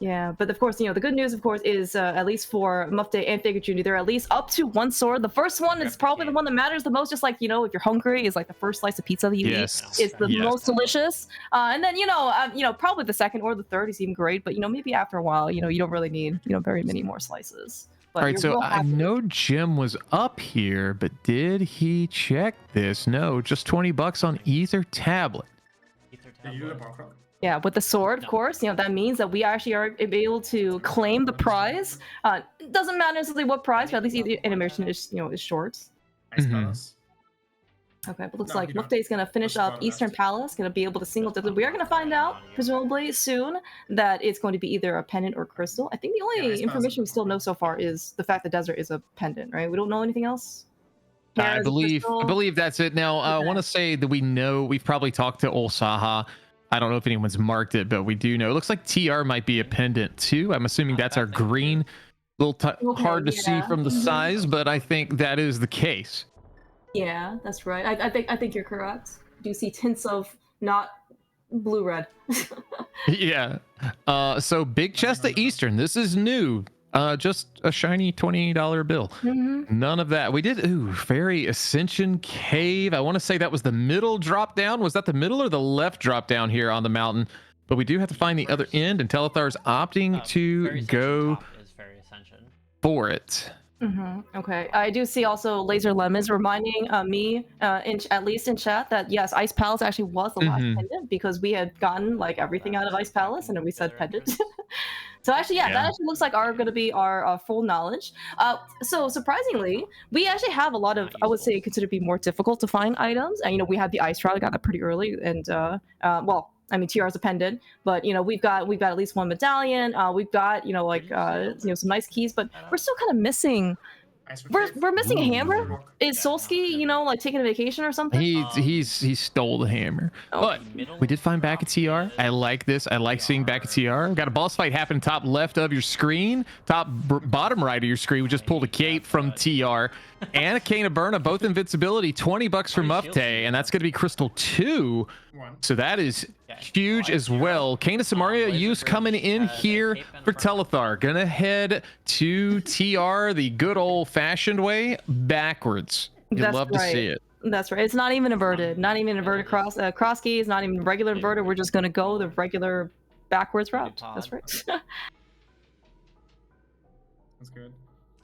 Yeah, but of course, you know, the good news, of course, is at least for Muffet and Faker Jr., they're at least up to 1 sword. The first one is probably the one that matters the most, just like, you know, if you're hungry, is like the first slice of pizza that you eat is the most delicious. And then, you know, probably the second or the third is even great, but, you know, maybe after a while, you know, you don't really need, you know, very many more slices. But all right, so I know Jim was up here, but did he check this? No, just $20 on Ether Tablet. Yeah, with the sword, of course, you know, that means that we actually are able to claim the prize. It doesn't matter necessarily what prize, but at least the animation is, you know, is short. Okay, but looks No, like you don't. Mufte's gonna finish Just up bottom Eastern left. Palace, gonna be able to single dip. We are gonna find out, presumably soon, that it's going to be either a pendant or crystal. I think the Yeah, only Ice Palace information we is still know important. so far is the fact that desert is a pendant, right? We don't know anything else. I Hair is a believe crystal. that's it. Now, I Okay. want to say that we know we've probably talked to Olsaha. I don't know if anyone's marked it, but we do know. It looks like TR might be a pendant too. I'm assuming that's our green. A little Okay, hard to see yeah. from the Mhm. size, but I think that is the case. Yeah, that's right. I think you're correct. Do you see tints of not blue red? Yeah. So big chest of Eastern. This is new. Just a shiny $20 bill. Mhm. None of that. We did Fairy Ascension Cave. I want to say that was the middle drop down. Was that the middle or the left drop down here on the mountain? But we do have to find the other end, and Telethar's opting to go for it. Okay, I do see also Laser Lemons reminding me, at least in chat, that yes, Ice Palace actually was the last pendant because we had gotten like everything out of Ice Palace and then we said pendant. So actually, yeah, that actually looks like going to be our full knowledge. So surprisingly, we actually have a lot of, I would say, considered to be more difficult to find items. And we had the Ice Route, got that pretty early, and well, I mean, TR is a pendant, but we've got at least one medallion. We've got some nice keys, but we're still kind of missing. We're missing a hammer. Is Solsky like taking a vacation or something? He stole the hammer. But we did find back at TR. I like this. I like seeing back at TR. We've got a boss fight happening top left of your screen, bottom right of your screen. We just pulled a cape from TR and a cane of Burna, both invincibility. $20 for Mufte, and that's going to be Crystal 2. So that is huge as well. Cane of Samaria use coming in here for Telethar. Gonna head to TR the good old-fashioned way, backwards. You'd love to see it. That's right. It's not even inverted. Not even inverted cross keys. Not even regular inverted. We're just gonna go the regular backwards route. That's right. That's good.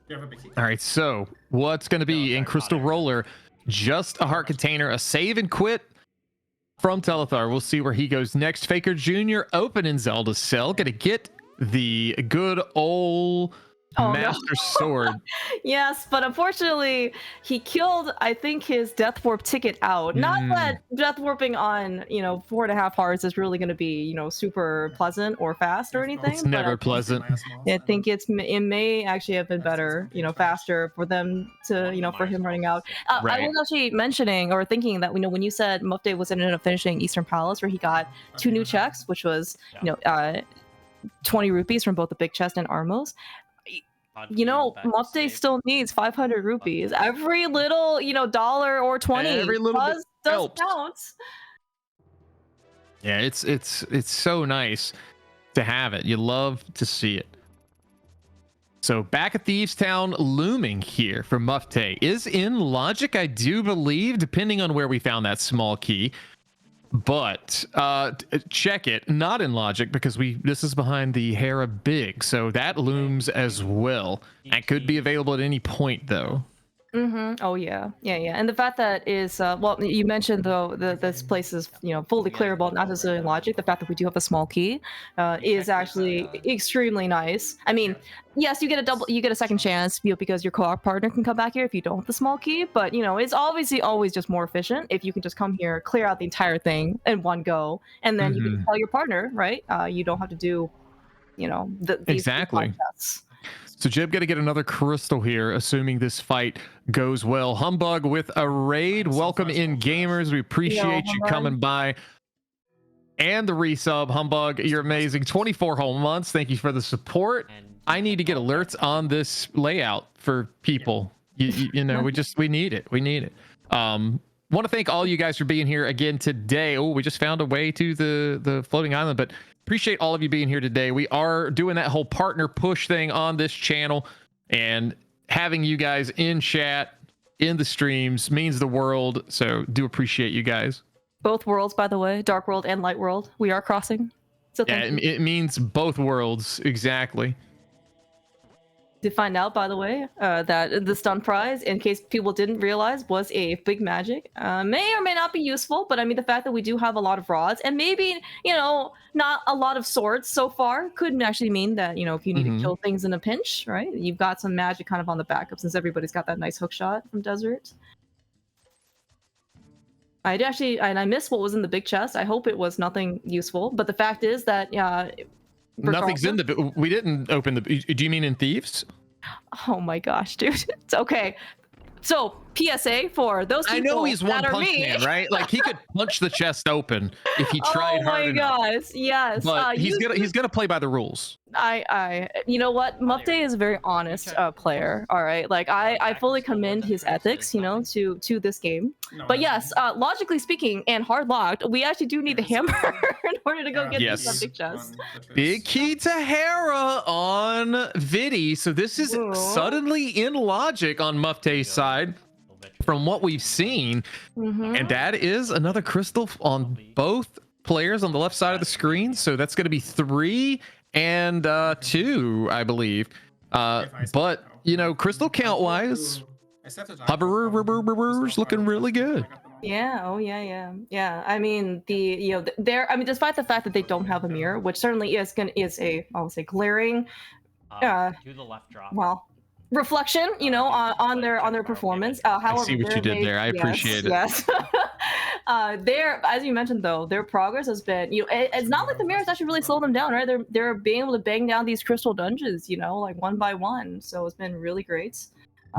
You have a big key? All right, so what's going to be in Crystal Roller? Just a heart container, a save and quit from Telethar. We'll see where he goes next. Faker Jr. opening Zelda's cell. Gonna get the good old Master Sword. Yes, but unfortunately, he killed, I think, his Death Warp ticket out. Not that Death Warping on 4.5 hearts is really going to be super pleasant or fast or anything. It's never pleasant. I think it may actually have been better, faster for them to, for him running out. Right. I was actually mentioning or thinking that when you said Mufte was ended up finishing Eastern Palace, where he got 2 new checks, which was 20 rupees from both the big chest and Armos. Mufte still needs 500 rupees. Every little, dollar or 20 every little does count. Yeah, it's so nice to have it. You love to see it. So back at Thieves Town, looming here for Mufte is in Logic, I do believe, depending on where we found that small key. But check it, not in Logic, because this is behind the Hera Big, so that looms as well. That could be available at any point, though. Oh yeah. And the fact that is well, you mentioned though this place is fully clearable, not necessarily in Logic. The fact that we do have a small key is actually extremely nice. I mean, yes, you get a second chance because your co-op partner can come back here if you don't have the small key. But it's obviously always just more efficient if you can just come here, clear out the entire thing in one go, and then you can tell your partner, right? You don't have to do these exactly. So Jib got to get another crystal here, assuming this fight goes well. Humbug with a raid. Welcome in, gamers. We appreciate you coming by. And the resub, Humbug, you're amazing. 24 whole months. Thank you for the support. I need to get alerts on this layout for people. We need it. We need it. Want to thank all you guys for being here again today. Oh, we just found a way to the floating island, but appreciate all of you being here today. We are doing that whole partner push thing on this channel, and having you guys in chat, in the streams, means the world. So do appreciate you guys. Both worlds, by the way, Dark World and Light World, we are crossing. So yeah, it means both worlds, exactly. To find out, by the way, that the stun prize, in case people didn't realize, was a big magic. May or may not be useful, but I mean, the fact that we do have a lot of rods and maybe, not a lot of swords so far could actually mean that, if you need to kill things in a pinch, right? You've got some magic kind of on the backup since everybody's got that nice hook shot from Desert. I did actually, and I missed what was in the big chest. I hope it was nothing useful. But the fact is that Nothing's in the. We didn't open the. Do you mean in thieves? Oh my gosh, dude. It's okay. So PSA for those people I know he's one that are punch me. man, right? Like he could punch the chest open if he tried hard enough. Oh my gosh, yes. But he's gonna play by the rules. You know what? Mufte is a very honest player. All right, like I fully commend his ethics, you know, to this game. But yes, logically speaking, and hard locked, we actually do need the hammer in order to go get this big chest. Big key to Hera on Vidi. So this is suddenly in logic on Mufte's side from what we've seen. And that is another crystal on both players on the left side of the screen. So that's going to be 3 and 2, I believe. But, you know, crystal count wise, Hover's looking really good. Yeah. Oh yeah. I mean, despite the fact that they don't have a mirror, which certainly is I would say glaring, to the left drop. well, reflection, you know, on their performance. However, I see what you did there. I appreciate it. Yes. As you mentioned though, their progress has been, you know, it's not like the mirrors actually really slow them down, right? They're being able to bang down these crystal dungeons, you know, like one by one. So it's been really great.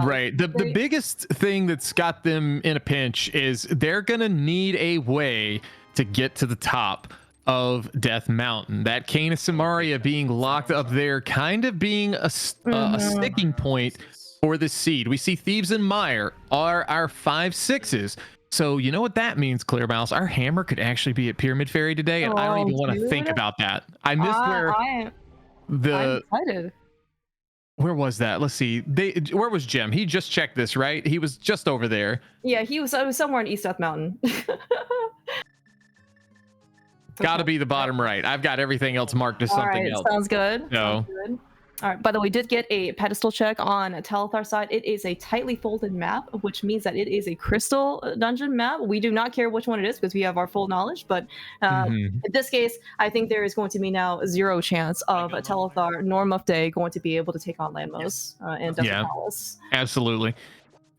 Right. The biggest thing that's got them in a pinch is they're gonna need a way to get to the top of Death Mountain. That Kane of Samaria being locked up there, kind of being a sticking point for the seed. We see Thieves and Mire are our 5/6s. So you know what that means, Clear Mouse? Our hammer could actually be at Pyramid Fairy today, and I don't even want to think about that. I missed I'm excited. Where was that? Let's see. Where was Jim? He just checked this, right? He was just over there. Yeah, he was somewhere in East Death Mountain. Gotta be the bottom right. I've got everything else marked as something else. Sounds good. No. Sounds good. All right. By the way, we did get a pedestal check on Telethar's side. It is a tightly folded map, which means that it is a crystal dungeon map. We do not care which one it is because we have our full knowledge. But in this case, I think there is going to be now 0 chance of Telethar nor Mufte going to be able to take on Landmos and Desert Palace. Absolutely.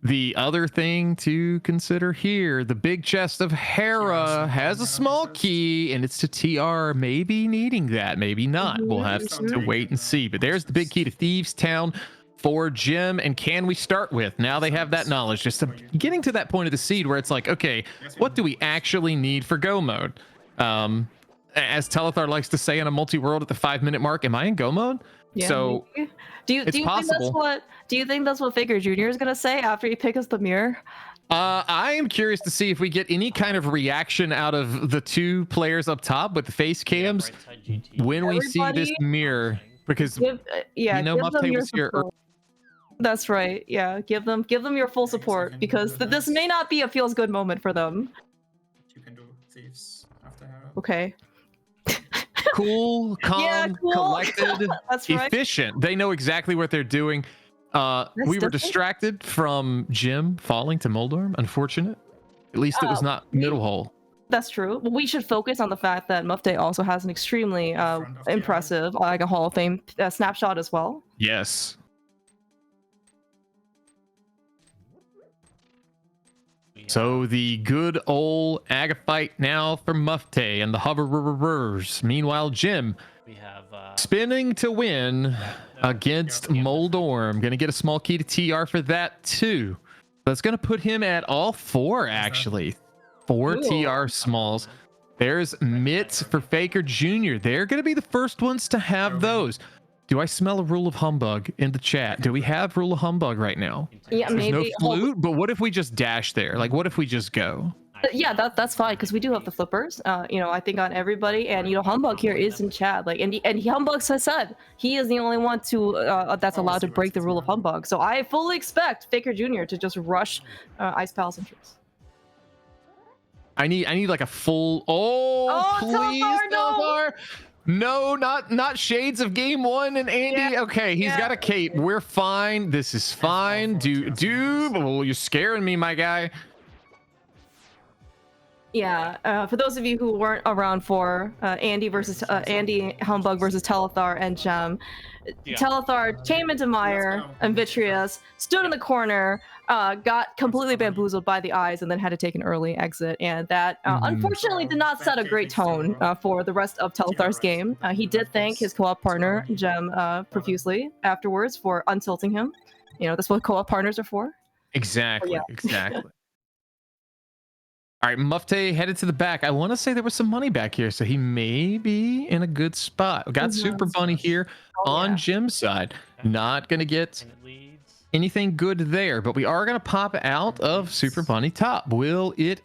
The other thing to consider here, the big chest of Hera has a small key, and it's to TR. Maybe needing that, maybe not. We'll have to wait and see. But there's the big key to Thieves Town for Jim. And can we start with? Now they have that knowledge. Just getting to that point of the seed where it's like, okay, what do we actually need for go mode? As Telethar likes to say in a multi-world at the 5-minute mark, am I in go mode? Yeah, so do you think that's what Faker Jr. is gonna say after he picks the mirror? I am curious to see if we get any kind of reaction out of the 2 players up top with the face cams when we see this mirror, because you know Mufte was here. That's right. Yeah, give them your full support, because this may not be a feels good moment for them. You can do Thieves after Hera. Okay. Cool, calm, collected, That's right. efficient. They know exactly what they're doing. We were distracted from Jim falling to Moldorm. Unfortunate. At least it was not middle hole. That's true. We should focus on the fact that Mufte also has an extremely impressive, like a Hall of Fame snapshot as well. Yes. So the good old Aga fight now for Mufte and the Hoverers. Meanwhile, Jim spinning to win against Moldorm. Going to get a small key to TR for that too. That's going to put him at all 4 actually. 4 TR smalls. There's mitts for Faker Jr. They're going to be the first ones to have those. Do I smell a rule of humbug in the chat? Do we have rule of humbug right now? Yeah, There's maybe. no flute, but what if we just dash there? Like, what if we just go? Yeah, that's fine, because we do have the flippers. You know, I think on everybody, and you know, Humbug here is in chat. Like, and Humbug has said he is the only one that's allowed to break the rule of Humbug. So I fully expect Faker Jr. to just rush Ice Palace entrance. I need like a full. Oh please, Telethar, no, not shades of game 1 and Andy. Yeah, okay, he's got a cape. We're fine. This is fine. Oh, you're scaring me, my guy. Yeah, for those of you who weren't around for Andy Humbug versus Telethar and Gem, Yeah. Telethar came into Mire and Vitreous, stood in the corner, got completely bamboozled by the eyes, and then had to take an early exit. And that unfortunately did not set a great tone for the rest of Telethar's game. He did thank his co-op partner, Gem, profusely afterwards for untilting him. You know, that's what co-op partners are for. Exactly. Yeah. Exactly. All right, Mufte headed to the back. I want to say there was some money back here, so he may be in a good spot. We got Super Bunny here on Jim's side. Not going to get And it leads. anything good there, but we are going to pop out of Super Bunny top. Will it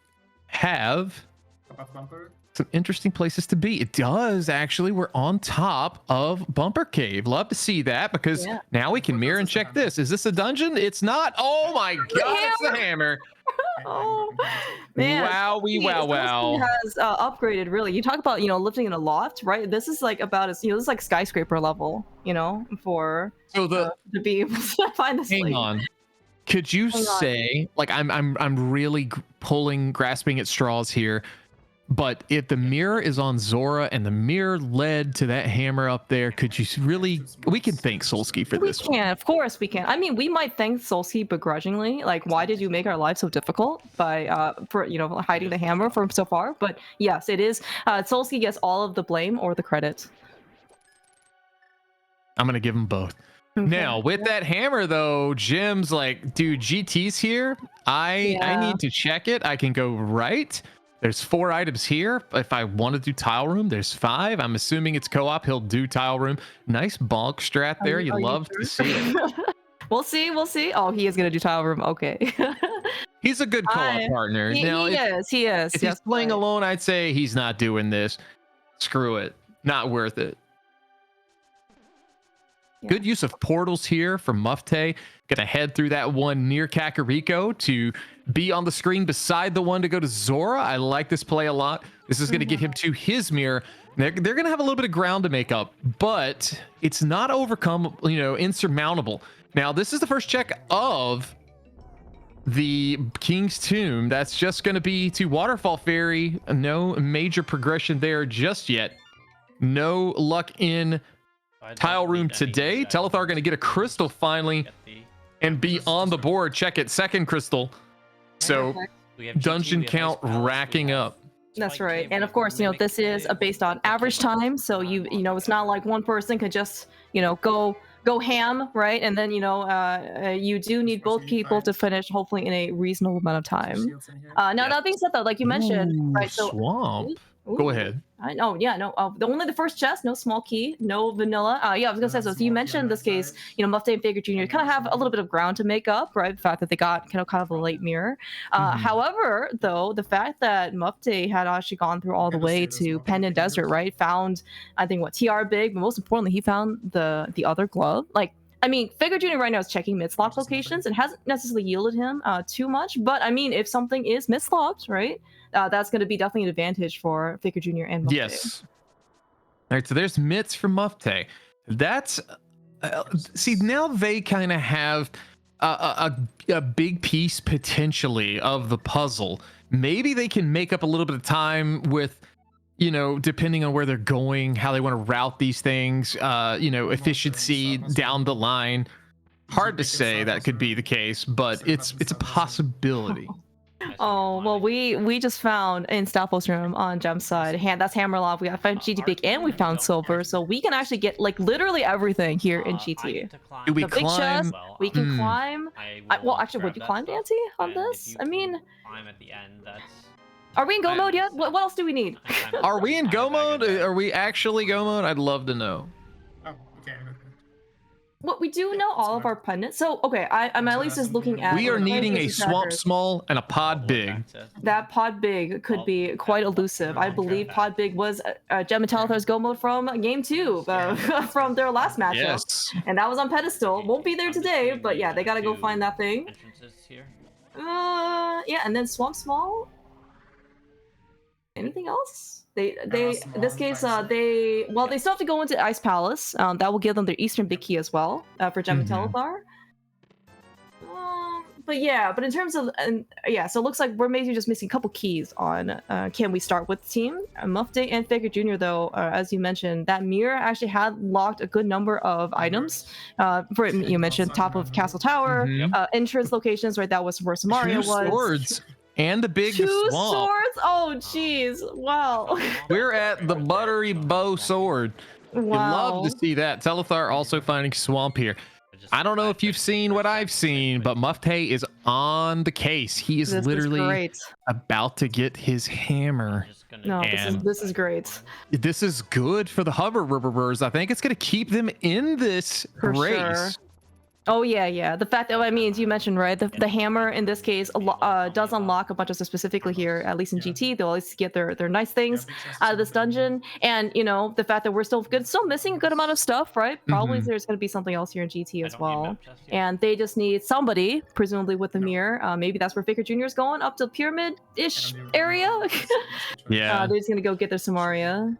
have Bumper. some interesting places to be? It does, actually. We're on top of Bumper Cave. Love to see that, because now we can mirror and check this. Is this a dungeon? It's not. Oh my god, it's the hammer. Oh man! Wow, wow. Has upgraded really. You talk about lifting in a loft, right? This is like about as this is like skyscraper level, for So to be able to find this. Hang on. Could you say, like, I'm really grasping at straws here, but if the mirror is on Zora and the mirror led to that hammer up there, could you really? We can thank Solsky for this. We can, of course we can. I mean, we might thank Solsky begrudgingly, like, why did you make our life so difficult by for hiding the hammer from so far? But yes, it is. Solsky gets all of the blame or the credit. I'm gonna give him both. Okay. Now with that hammer though, Jim's like, dude, GT's here. I need to check it. I can go right. There's 4 items here. If I want to do tile room, there's 5. I'm assuming it's co-op. He'll do tile room. Nice bonk strat there. You love to see it. We'll see. Oh, he is gonna do tile room. Okay. He's a good co-op partner. He is. If he's playing alone, I'd say he's not doing this. Screw it. Not worth it. Good use of portals here for Mufte. Gonna head through that one near Kakariko to be on the screen beside the one to go to Zora. I like this play a lot. This is gonna get him to his mirror. They're gonna have a little bit of ground to make up, but it's not insurmountable. Now, this is the first check of the King's Tomb. That's just gonna be to Waterfall Ferry. No major progression there just yet. No luck in tile room today. Telethar going to get a crystal finally and be on the board. Check it, second crystal. So dungeon count racking up. That's right. And of course, this is based on average time. So it's not like one person could just go ham, right? And then you do need both people to finish, hopefully in a reasonable amount of time. Now that being said, though, like you mentioned, right? So swamp. Go ahead. Only the first chest, no small key, no vanilla. I was gonna say, so you mentioned in this case, Mufte and Faker Jr. kind of have a little bit of ground to make up, right? The fact that they got kind of a late mirror. However, though, the fact that Mufte had actually gone through all the way to Pendant Desert, right? Found, I think, TR big, but most importantly, he found the other glove. Like, I mean, Faker Jr. right now is checking mislock locations and hasn't necessarily yielded him too much. But I mean, if something is mislocked, right? That's going to be definitely an advantage for Faker Jr. and Mufte. Yes. All right, so there's mitts for Mufte. That's see, now they kind of have a big piece potentially of the puzzle. Maybe they can make up a little bit of time with, depending on where they're going, how they want to route these things, efficiency down the line. Hard to say that could be the case, but it's a possibility. Oh, well, we just found in Stalfo's room on Gem's side, that's Hammerlock. We found GT Big and we found Silver, so we can actually get like literally everything here in GT. Do we the big climb? chest, we can climb. Well, actually, would you climb, Dancy, on this? I mean, climb at the end. Are we in go mode yet? What else do we need? Are we in go mode? Are we actually go mode? I'd love to know. Oh, okay. Well, we do know all of our pundits. So, okay, I'm at least just looking at... We are needing a swamp small and a pod big. That pod big could be quite elusive. I believe pod big was Gem and Telethar's go mode from game 2, from their last matchup. Yes. And that was on pedestal. Won't be there today, but yeah, they gotta go find that thing. Yeah, and then swamp small. Anything else? They in this case they still have to go into Ice Palace. That will give them their Eastern Big Key as well for Gem and Telethar. But yeah, but in terms of yeah, so it looks like we're maybe just missing a couple keys on can we start with the team. Muff Day and Faker Jr. though, as you mentioned, that mirror actually had locked a good number of items. For you mentioned top of Castle Tower, entrance locations, right? That was where Samaria Two was. swords and a big Two swamp. swords. Oh, jeez! Wow. We're at the buttery bow sword. Wow. You love to see that. Telethar also finding swamp here. I don't know if you've seen what I've seen, but Mufte is on the case. He is literally about to get his hammer. No, this is great. This is good for the hoverers. I think it's going to keep them in this race. Sure. Oh yeah. The fact that, I mean, as you mentioned, right, the hammer in this case does unlock a bunch of stuff specifically here, at least in GT. They'll always get their nice things out of this dungeon, and you know the fact that we're still missing a good amount of stuff, right? Probably there's going to be something else here in GT as well, and they just need somebody, presumably with the mirror. Maybe that's where Faker Jr. is going, up to pyramid-ish area. Yeah, they're just going to go get their Samaria.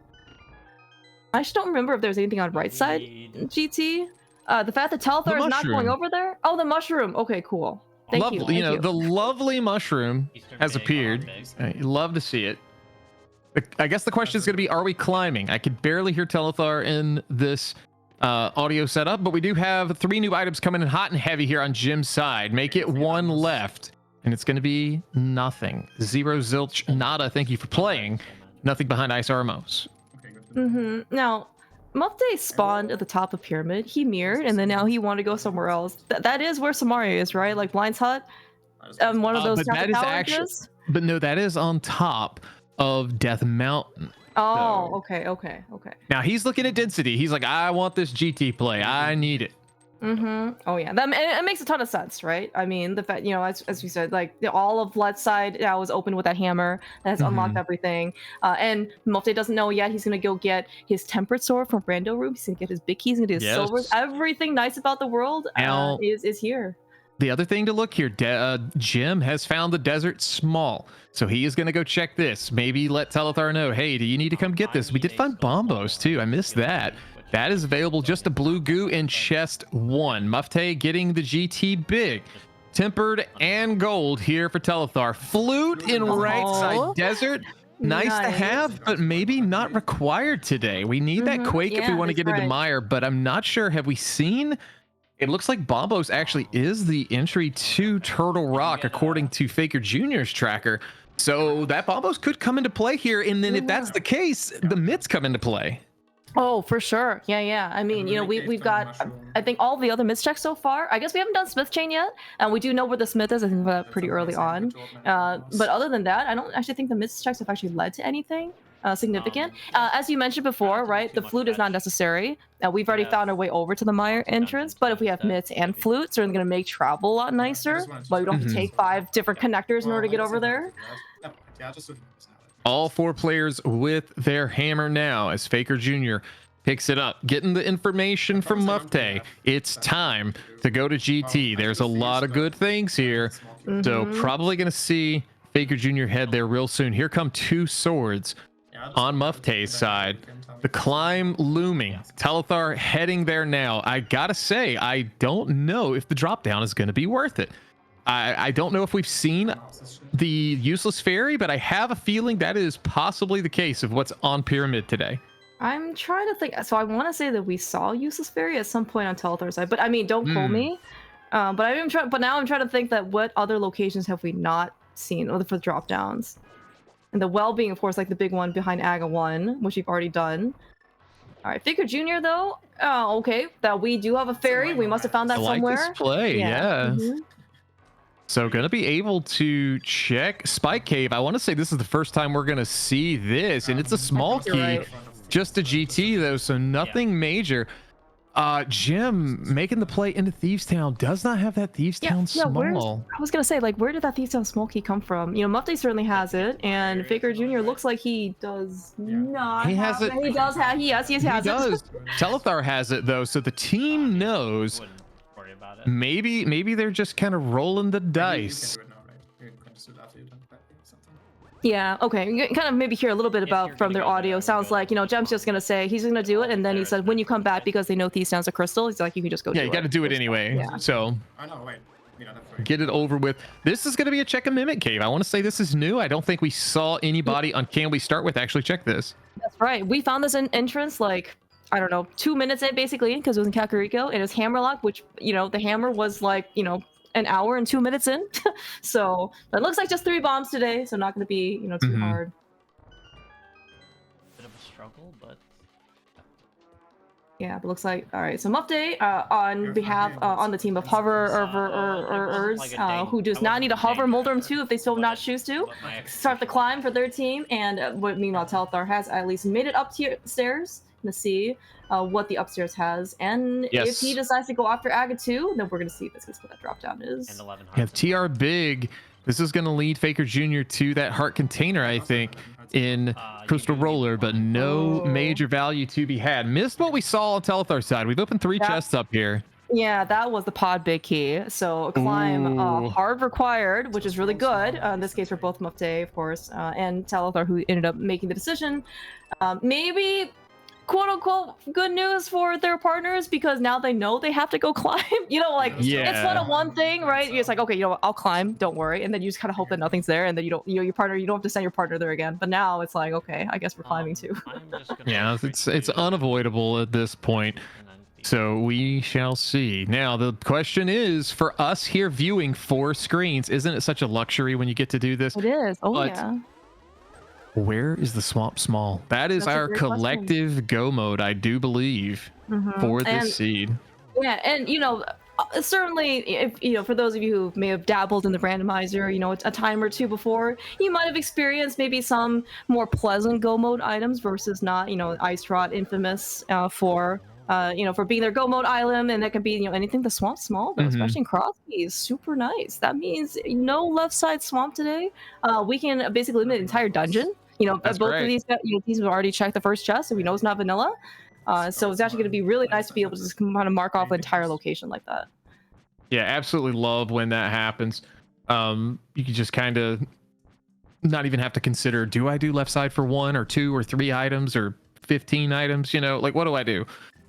I just don't remember if there's anything on right side GT. The fact that Telethar is not going over there? Oh, the mushroom. Okay, cool. Thank you. You know, the lovely mushroom has appeared. I love to see it. I guess the question is going to be, are we climbing? I could barely hear Telethar in this audio setup, but we do have 3 new items coming in hot and heavy here on Jim's side. Make it 1 left, and it's going to be nothing. Zero zilch nada. Thank you for playing. Nothing behind Ice Armos. Now, Mufte spawned at the top of Pyramid. He mirrored, and then now he wanted to go somewhere else. That is where Samaria is, right? Like Blind's Hut. One of those. But that is actually. But no, that is on top of Death Mountain. Oh, so. Okay. Now he's looking at density. He's like, I want this GT play. I need it. Oh yeah, it makes a ton of sense, right? I mean, the fact, you know, as we said, like all of left side now is open with that hammer that has unlocked everything, and Mufte doesn't know yet. He's gonna go get his tempered sword from Brando Room. He's gonna get his big keys, he's gonna get his silvers. Everything nice about the world is here. The other thing to look here, Jim has found the desert small, so he is gonna go check this. Maybe let Telethar know, hey, do you need to come get this? We did find bombos too. I missed that. That is available, just a blue goo in chest 1. Mufte getting the GT big. Tempered and gold here for Telethar. Flute in right side desert. Nice to have, but maybe not required today. We need that Quake if we want to get into Mire, but I'm not sure. Have we seen? It looks like Bombos actually is the entry to Turtle Rock, according to Faker Jr.'s tracker. So that Bombos could come into play here, and then if that's the case, the mids come into play. Oh, for sure. Yeah. I mean, you know, we've got, I think, all the other myths checks so far. I guess we haven't done Smith Chain yet, and we do know where the Smith is. I think that pretty early on. But other than that, I don't actually think the myths checks have actually led to anything significant. As you mentioned before, right, the flute is not necessary. We've already found our way over to the Mire entrance, but if we have myths and flutes, it's going to make travel a lot nicer. But we don't have to take 5 different connectors in order to get over there. All 4 players with their hammer now as Faker Jr. picks it up. Getting the information from Mufte. It's time to go to GT. There's a lot of good things here. So probably going to see Faker Jr. head there real soon. Here come 2 swords on Mufte's side. The climb looming. Telethar heading there now. I got to say, I don't know if the drop down is going to be worth it. I don't know if we've seen the useless fairy, but I have a feeling that is possibly the case of what's on Pyramid today. I'm trying to think. So I want to say that we saw useless fairy at some point on Telethar's side, but I mean, don't quote me. But now I'm trying to think that what other locations have we not seen for drop downs, and the well being, of course, like the big one behind Aga 1, which we've already done. All right, Faker Jr. though. Okay, that we do have a fairy. We must have found that somewhere. This play, yeah. So going to be able to check Spike Cave. I want to say this is the first time we're going to see this, and it's a small key, just a GT though, so nothing major. Jim making the play into Thieves Town does not have that Thieves Town small. I was going to say, like, where did that Thieves Town small key come from? You know, Mufte certainly has it, and Faker Jr. looks like he does not. He has it. He does have. Yes, he has it. Telethar has it though, so the team knows. Maybe they're just kind of rolling the dice. Yeah, okay. You can kind of maybe hear a little bit about from their audio. Sounds like, you know, Jem's just going to say he's going to do it, and then he said when you come back, because they know Thieves Town's a crystal, he's like, you can just go do it. Yeah, you got to do it anyway. Yeah. So. Oh, no, wait. Yeah, that's right. Get it over with. This is going to be a check and mimic cave. I want to say this is new. I don't think we saw anybody on Can We Start With actually check this. That's right. We found this entrance like, I don't know, 2 minutes in basically, because it was in Kakariko, and it was hammerlock, which, the hammer was like, an hour and 2 minutes in. So it looks like just 3 bombs today, so not going to be, too hard. Bit of a struggle, but Yeah, but looks like all right. So Mufte, on behalf on the team of hoverers, who does not need to hover, Moldrum too if they still not choose to, start the climb for their team. And meanwhile, Telthar has at least made it up to stairs to see what the upstairs has. And if he decides to go after Aga 2, then we're gonna see this is what that drop down is. and 11 You have TR Big. This is going to lead Faker Jr. to that heart container, I think, in Crystal Roller, but no major value to be had. Missed what we saw on Telthar's side. We've opened 3 chests up here. Yeah, that was the pod big key. So climb hard required, which is really good. In this case for both Mufte, of course, and Telthar, who ended up making the decision. Maybe quote unquote good news for their partners, because now they know they have to go climb. It's not a one thing, right? It's like, okay, I'll climb, don't worry, and then you just kind of hope that nothing's there, and then your partner, you don't have to send your partner there again. But now it's like, okay, I guess we're climbing too. Yeah, it's unavoidable at this point. So we shall see. Now the question is, for us here viewing 4 screens, isn't it such a luxury when you get to do this? It is. Oh But yeah. where is the Swamp Small? That is our collective go mode, I do believe, for this seed. Yeah, and certainly, if for those of you who may have dabbled in the randomizer, a time or 2 before, you might have experienced maybe some more pleasant go mode items versus not. Ice Rod infamous for being their go mode item, and that can be anything. The Swamp Small, though, especially in Crosby, is super nice. That means no left side swamp today. We can basically eliminate the entire dungeon. That's both great. of these teams have already checked the first chest, so we know it's not vanilla. So it's actually going to be really nice to be able to just kind of mark off the entire location like that. Yeah, absolutely love when that happens. You can just kind of not even have to consider, do I do left side for 1 or 2 or 3 items or 15 items? Like, what do I do?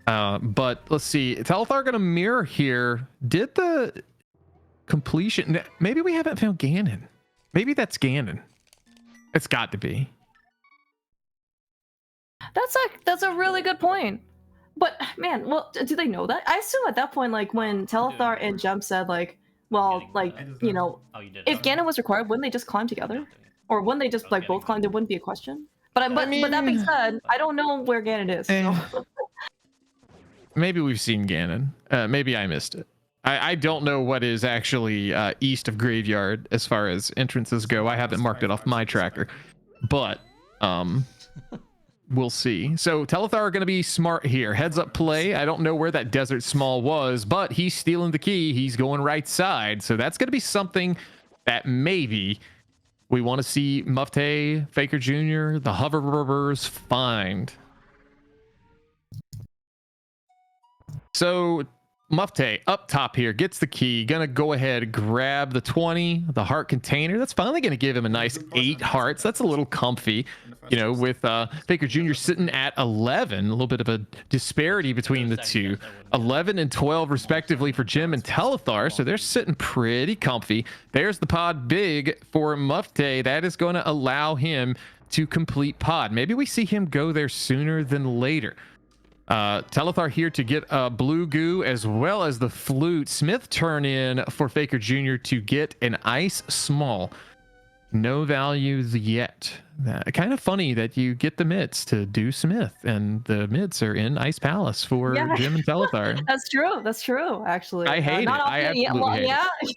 But let's see. Telthar gonna mirror here. Did the completion? Maybe we haven't found Ganon. Maybe that's Ganon. It's got to be. That's a really good point. But man, well, do they know that? I assume at that point, like when Telthar and Jem said, like, well, like, if Ganon was required, wouldn't they just climb together? Or wouldn't they just like both climb? There wouldn't be a question. But but that being said, I don't know where Ganon is. So. Maybe we've seen Ganon. Maybe I missed it. I don't know what is actually east of Graveyard as far as entrances go. I haven't marked it off my tracker, but we'll see. So Telthar are going to be smart here. Heads up play. I don't know where that Desert Small was, but he's stealing the key. He's going right side. So that's going to be something that maybe we want to see Mufte, Faker Jr., the Hoverers find. So Mufte up top here gets the key, gonna go ahead, grab the 20, the heart container. That's finally gonna give him a nice 8 hearts. That's a little comfy, with Faker Jr. sitting at 11. A little bit of a disparity between the two. 11 and 12 respectively for Jim and Telthar, so they're sitting pretty comfy. There's the pod big for Mufte. That is going to allow him to complete pod. Maybe we see him go there sooner than later. Telthar here to get blue goo as well as the flute. Smith turn in for Faker Jr. to get an ice small. No values yet. Kind of funny that you get the mids to do Smith, and the mids are in Ice Palace for Jim and Telthar. That's true, actually. I hate it. I absolutely hate it.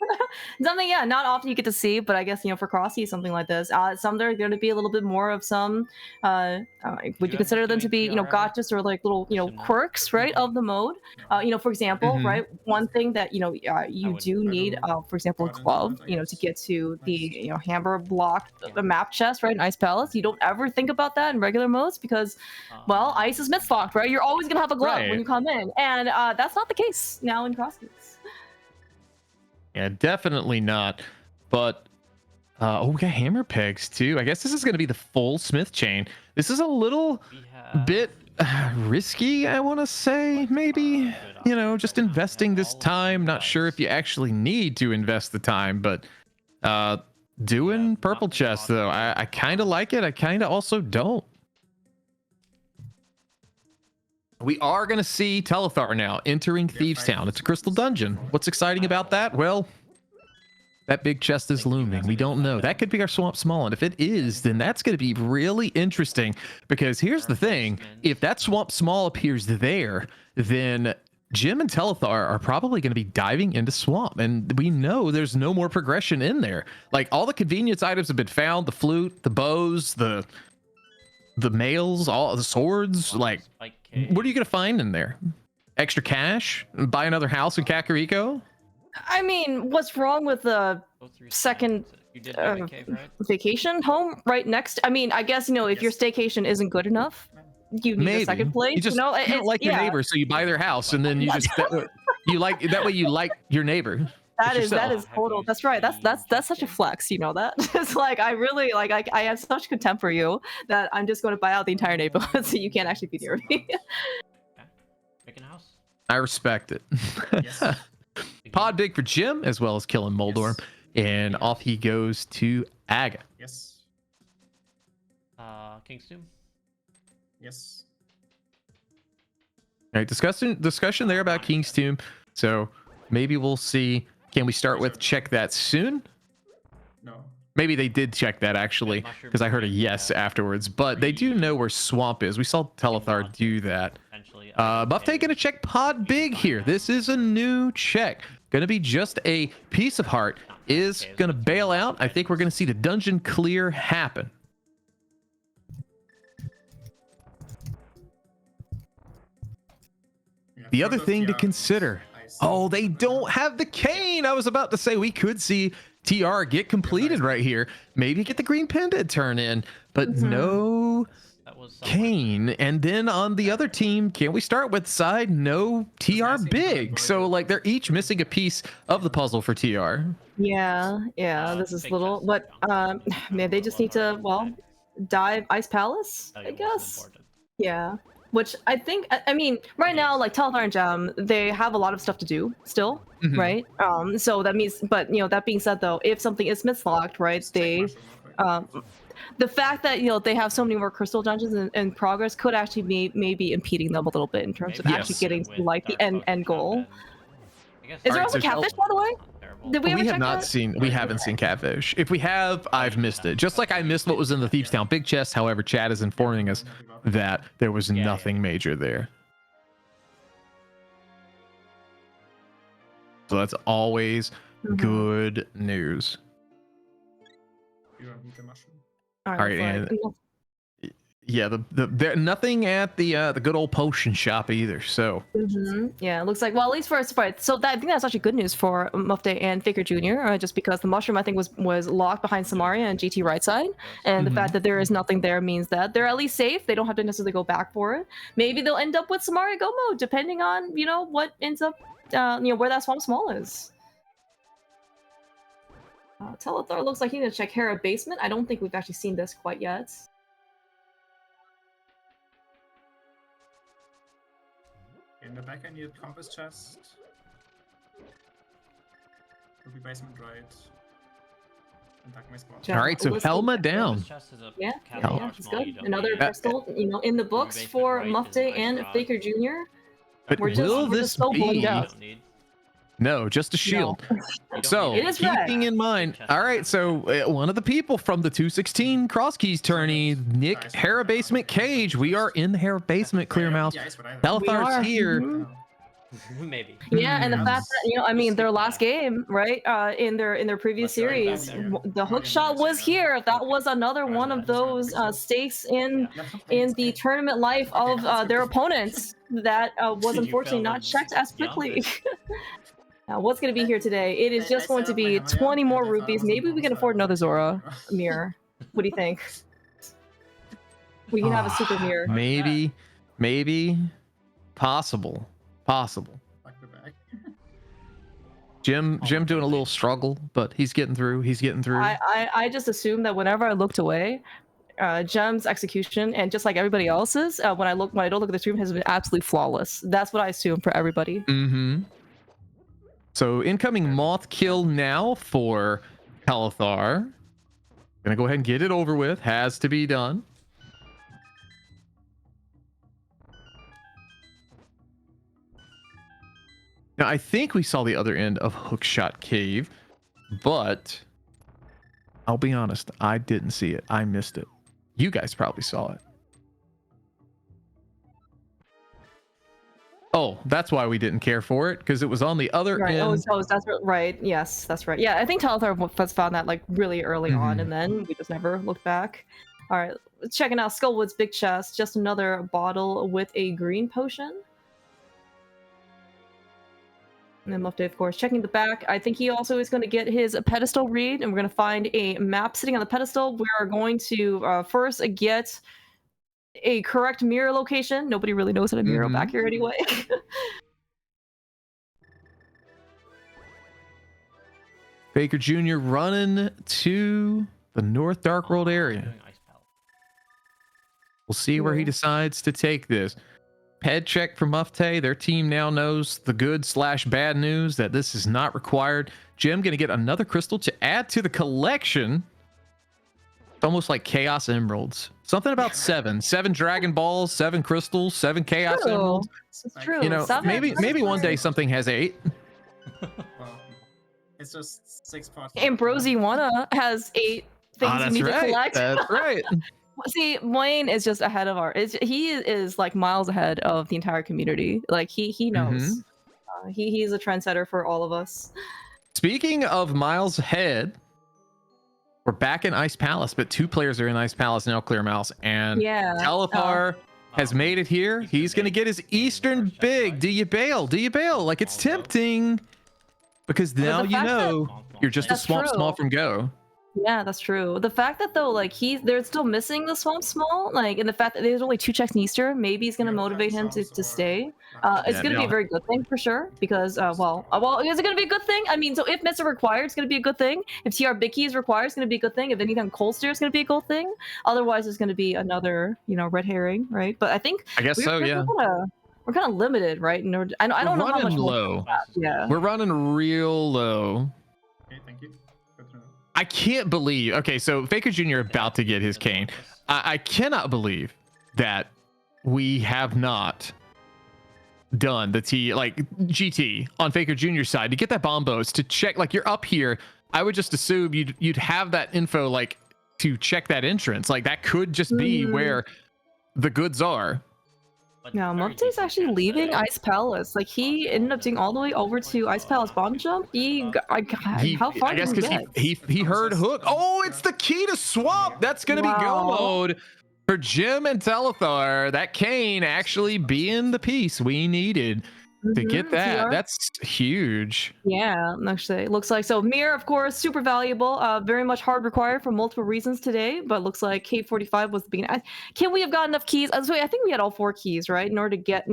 Something, not often you get to see, but I guess, for Crossy, something like this. Some they're going to be a little bit more of some, would you consider them to be, gotchas or like little, quirks, right, of the mode? For example, right, one thing that, you do need, for example, a glove, to get to the, hammer block, the map chest, right, in Ice Palace. You don't ever think about that in regular modes because, well, ice is myth-locked, right? You're always gonna have a glove when you come in, and that's not the case now in Crossface. Yeah, definitely not. But we got hammer pegs too. I guess this is gonna be the full Smith chain. This is a little bit risky, I want to say, maybe. You know, just investing this time. Not sure if you actually need to invest the time, but doing purple chest though, I kind of like it. I kind of also don't. We are going to see Telethar now entering Thieves Town. It's a crystal dungeon. What's exciting about that? Well, that big chest is looming. We don't know. That could be our Swamp Small. And if it is, then that's going to be really interesting. Because here's the thing. If that Swamp Small appears there, then Jim and Telethar are probably going to be diving into Swamp. And we know there's no more progression in there. Like, all the convenience items have been found. The flute, the bows, the mails, all the swords. Like, what are you going to find in there? Extra cash? Buy another house in Kakariko? I mean, what's wrong with the second vacation home right next? I mean, I guess, you know, if your staycation isn't good enough, you need a second place. You just you know, don't like your neighbor, so you buy their house, and then you just you like that way. You like your neighbor. That is total. That's right. That's such a flex. You know that. It's like I really like. I have such contempt for you that I'm just going to buy out the entire neighborhood so you can't actually be near me. Making a house. I respect it. Yes. Pod big for Jim, as well as killing Moldorm, and off he goes to Aga. Yes. King's Tomb. Yes. All right, discussion there about King's Tomb. So maybe we'll see. Can we start with check that soon? No. Maybe they did check that actually, because I heard a yes afterwards. But they do know where Swamp is. We saw Telethar do that. Buffet gonna check Pod big here. This is a new check. Gonna be just a piece of heart. Is gonna bail out. I think we're gonna see the dungeon clear happen. The other thing to consider. Oh, they don't have the cane. I was about to say we could see TR get completed right here. Maybe get the green pendant turn in, but no cane. And then on the other team, can we start with side? No TR big. So like they're each missing a piece of the puzzle for TR. Yeah, this is little, but maybe they just need to, well, dive Ice Palace, I guess. Yeah. Which I think, I mean, right now, like Telethar and Jam, they have a lot of stuff to do still, right? So that means, but you know, that being said, though, if something is mislocked, right, they, the fact that you know they have so many more crystal dungeons in progress could actually be maybe impeding them a little bit in terms of actually getting to like the end goal. Is there also catfish, by the way? Did we ever check that? We haven't seen catfish. If we have, I've missed it. Just like I missed what was in the Thieves Town big chest. However, Chad is informing us that there was nothing major there. So that's always good news. You don't need the mushroom. All right, and yeah, the nothing at the good old potion shop either. So yeah, it looks like, well, at least for us, right. So I think that's actually good news for Mufte and Faker Jr. Just because the mushroom I think was locked behind Samaria and GT right side, and the fact that there is nothing there means that they're at least safe. They don't have to necessarily go back for it. Maybe they'll end up with Samaria go mode, depending on you know what ends up, you know where that Swamp Small is. Telethar looks like he's gonna check Hera basement. I don't think we've actually seen this quite yet. In the back, I need compass chest. Will be basement right. And back my spot. all right, so Helma down. Yeah, that's good. Another crystal, you know, in the books for Mufte and Faker Jr. But will this be? No, just a shield. So keeping in mind, all right, so one of the people from the 216 cross keys tourney, Nick Hera basement cage. We are in the Hera basement, clear mouse. Telthar's here. Maybe. Yeah, and the fact that you know, I mean, their last game, right? In their previous series, the hook shot was here. That was another one of those stakes in the tournament life of their opponents that was unfortunately not checked as quickly. Now, what's going to be here today? It is just going to be 20 more rupees. Maybe we can afford another Zora mirror. What do you think? We can have a super mirror. Maybe. Possible. Jim doing a little struggle, but he's getting through. I just assumed that whenever I looked away, Gem's execution, and just like everybody else's, when I don't look at the stream, has been absolutely flawless. That's what I assume for everybody. Mm-hmm. So incoming moth kill now for Talithar. Gonna go ahead and get it over with. Has to be done. Now, I think we saw the other end of Hookshot Cave, but I'll be honest, I didn't see it. I missed it. You guys probably saw it. Oh, that's why we didn't care for it, because it was on the other Right. end. That's right. Yes, that's right. Yeah, I think Talithar found that like really early on, and then we just never looked back. All right, checking out Skullwood's big chest. Just another bottle with a green potion. And then Muffday, of course, checking the back. I think he also is going to get his pedestal read, and we're going to find a map sitting on the pedestal. We are going to first get a correct mirror location. Nobody really knows how to mirror back here anyway. Faker Jr. running to the North Dark World area. We'll see where he decides to take this. Ped check for Muffday. Their team now knows the good/bad news that this is not required. Jim gonna get another crystal to add to the collection. It's almost like Chaos Emeralds. Something about 7 Dragon Balls, 7 crystals, 7 Chaos Emeralds. It's true. You know, maybe one day something has 8. Well, it's just 6 parts. Ambrosiwana has 8 things you need to collect. That's right. See, Wayne is just ahead of he is like miles ahead of the entire community. Like he knows. He's a trendsetter for all of us. Speaking of miles ahead, we're back in Ice Palace, but 2 players are in Ice Palace now, Clear Mouse, and Talithar has made it here. He's gonna get his Eastern big. Do you bail? Do you bail? Like, it's tempting, because now you know you're just a swamp small from go. Yeah, that's true. The fact that though, like they're still missing the swamp small, like, and the fact that there's only 2 checks in Eastern, maybe it's gonna motivate him to stay. It's gonna be a very good thing for sure, because well, is it gonna be a good thing? I mean, so if Mets are required, it's gonna be a good thing. If TR Big Key is required, it's gonna be a good thing. If anything, Cold Steer is gonna be a good thing. Otherwise, it's gonna be another, red herring, right? But I think we're kind of limited, right? I don't know how much low. Yeah, We're running real low. Okay, thank you. I can't believe. Okay, so Faker Jr. about to get his cane. I cannot believe that we have not done the GT on Faker Jr.'s side to get that bombos to check. Like, you're up here. I would just assume you'd have that info, like, to check that entrance. Like, that could just be where the goods are. No, Muffday's actually leaving Ice Palace. Like, he ended up doing all the way over to Ice Palace bomb jump. How far? I guess because he heard Hook. Oh, it's the key to swap. That's gonna be go mode for Jim and Talithar. That cane actually being the piece we needed to get that. TR? That's huge. Yeah, actually, it looks like so. Mirror, of course, super valuable. Very much hard required for multiple reasons today, but looks like K45 was the beginning. Can we have got enough keys? I think we had all 4 keys, right, in order to get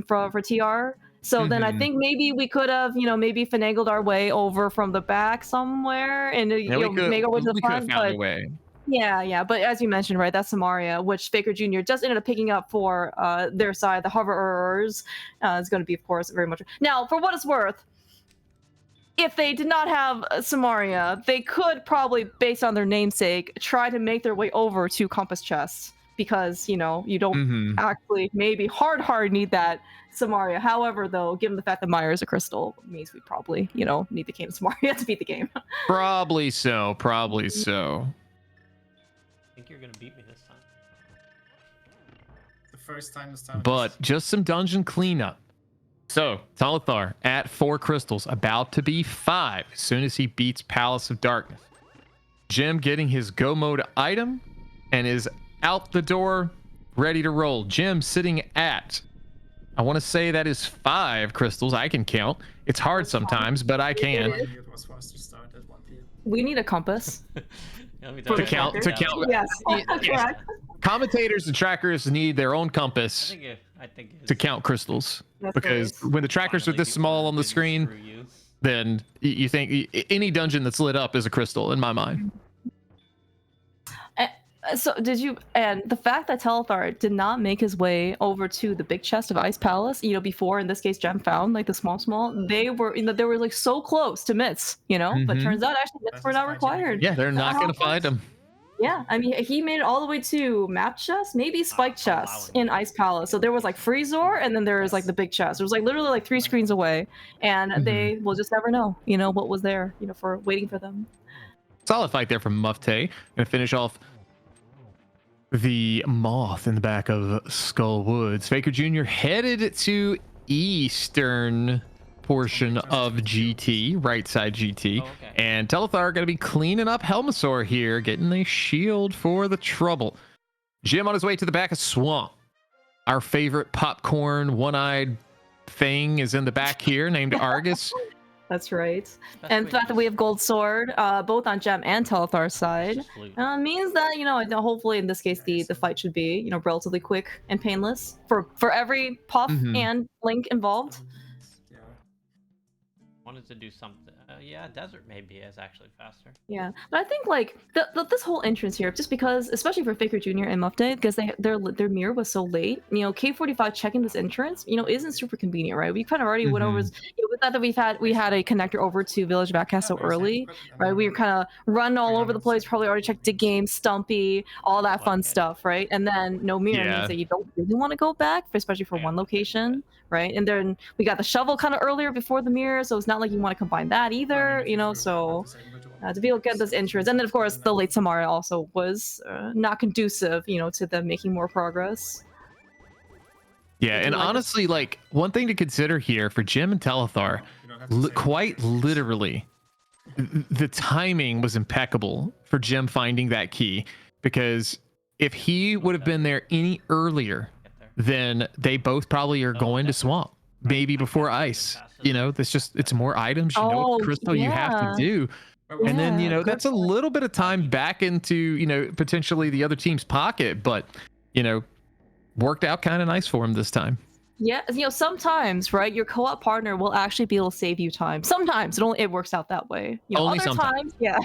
for TR. So then I think maybe we could have maybe finagled our way over from the back somewhere and make our way to the front. Found a way. Yeah, but as you mentioned, right, that's Samaria, which Faker Jr. just ended up picking up for their side, the hoverers. Is going to be, of course, very much. Now, for what it's worth, if they did not have Samaria, they could probably, based on their namesake, try to make their way over to Compass Chest, because, you don't actually maybe hard need that Samaria. However, though, given the fact that Meyer is a crystal, it means we probably, need the cane of Samaria to beat the game. Probably so. I think you're gonna beat me this time. The first time this time. But just some dungeon cleanup. So Talithar at 4 crystals, about to be 5 as soon as he beats Palace of Darkness. Jim getting his go mode item and is out the door, ready to roll. Jim sitting at, I want to say that is 5 crystals. I can count. It's hard sometimes, but I can. It was for us to start at 1 p.m. We need a compass. To count. Yes. Yes. Commentators and trackers need their own compass to count crystals. Because when the trackers are this small on the screen, then you think any dungeon that's lit up is a crystal in my mind. So did you? And the fact that Telethar did not make his way over to the big chest of Ice Palace, before in this case Gem found like the small, they were, they were like so close to mitts, but turns out actually mitts were not required. Yeah, they're not gonna find them. Yeah, I mean, he made it all the way to map chest, maybe spike chest in Ice Palace. So there was like Freezor, and then there was like the big chest. It was like literally like 3 screens away, and they will just never know, what was there, for waiting for them. Solid fight there from Mufte. Gonna finish off the moth in the back of Skull Woods. Faker Jr. headed to eastern portion of GT, right side GT. Oh, okay. And Telethar going to be cleaning up Helmasaur here, getting a shield for the trouble. Jim on his way to the back of Swamp. Our favorite popcorn one-eyed thing is in the back here, named Argus. That's right. And the fact that we have Gold Sword, both on Gem and Telethar's side, means that, hopefully in this case the fight should be, relatively quick and painless for every Puff and Link involved. Yeah. Wanted to do something. Yeah, desert maybe is actually faster. Yeah, but I think like this whole entrance here, just because, especially for Faker Jr. and Mufte, because their mirror was so late. K45 checking this entrance, isn't super convenient, right? We kind of already went over. With that we had a connector over to Village Backcast so early, right? We were kind of running all over the place. Probably already checked Dig Game, Stumpy, all that fun stuff, right? And then no mirror means that you don't really want to go back, especially for one location, right? And then we got the shovel kind of earlier before the mirror, so it's not like you want to combine that either, so to be able to get this entrance. And then of course the late Samara also was not conducive, to them making more progress. Yeah, and honestly, like, one thing to consider here for Jim and Telethar, quite literally, the timing was impeccable for Jim finding that key, because if he would have been there any earlier, then they both probably are going to Swamp, maybe before Ice. It's more items, what crystal you have to do. And then, that's a little bit of time back into, potentially the other team's pocket, but, worked out kind of nice for him this time. Yeah, sometimes, right, your co-op partner will actually be able to save you time. Sometimes it works out that way. Only other sometimes. times, yeah.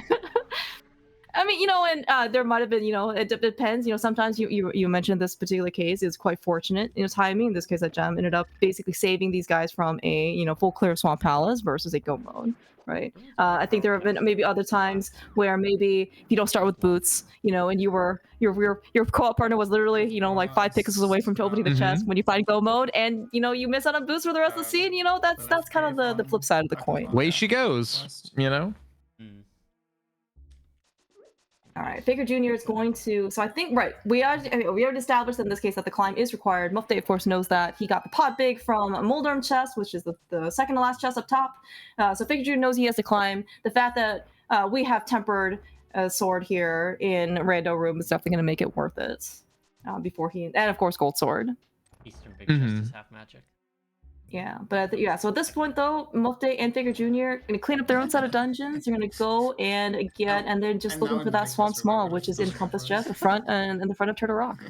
I mean, and there might have been, it depends. Sometimes you mentioned this particular case is quite fortunate. Timing. In this case, that Gem ended up basically saving these guys from a full clear Swamp Palace versus a go mode, right? I think there have been maybe other times where maybe if you don't start with boots, and your co-op partner was literally like 5 pixels away from opening the chest when you find go mode, and you miss out on boots for the rest of the scene. That's kind of the flip side of the coin. Way she goes, All right, Faker Jr. is going to. So I think we already established in this case that the climb is required. Mufte, of course, knows that. He got the pot big from Moldorm chest, which is the second to last chest up top. So Faker Jr. knows he has to climb. The fact that we have tempered sword here in Rando room is definitely going to make it worth it. Before and of course Gold Sword. Eastern big chest is half magic. Yeah, but so at this point though, Mufte and Faker Jr. gonna clean up their own set of dungeons. They're gonna go and they're just looking for that Swamp Small, which is in Compass Jet, the front and in the front of Turtle Rock.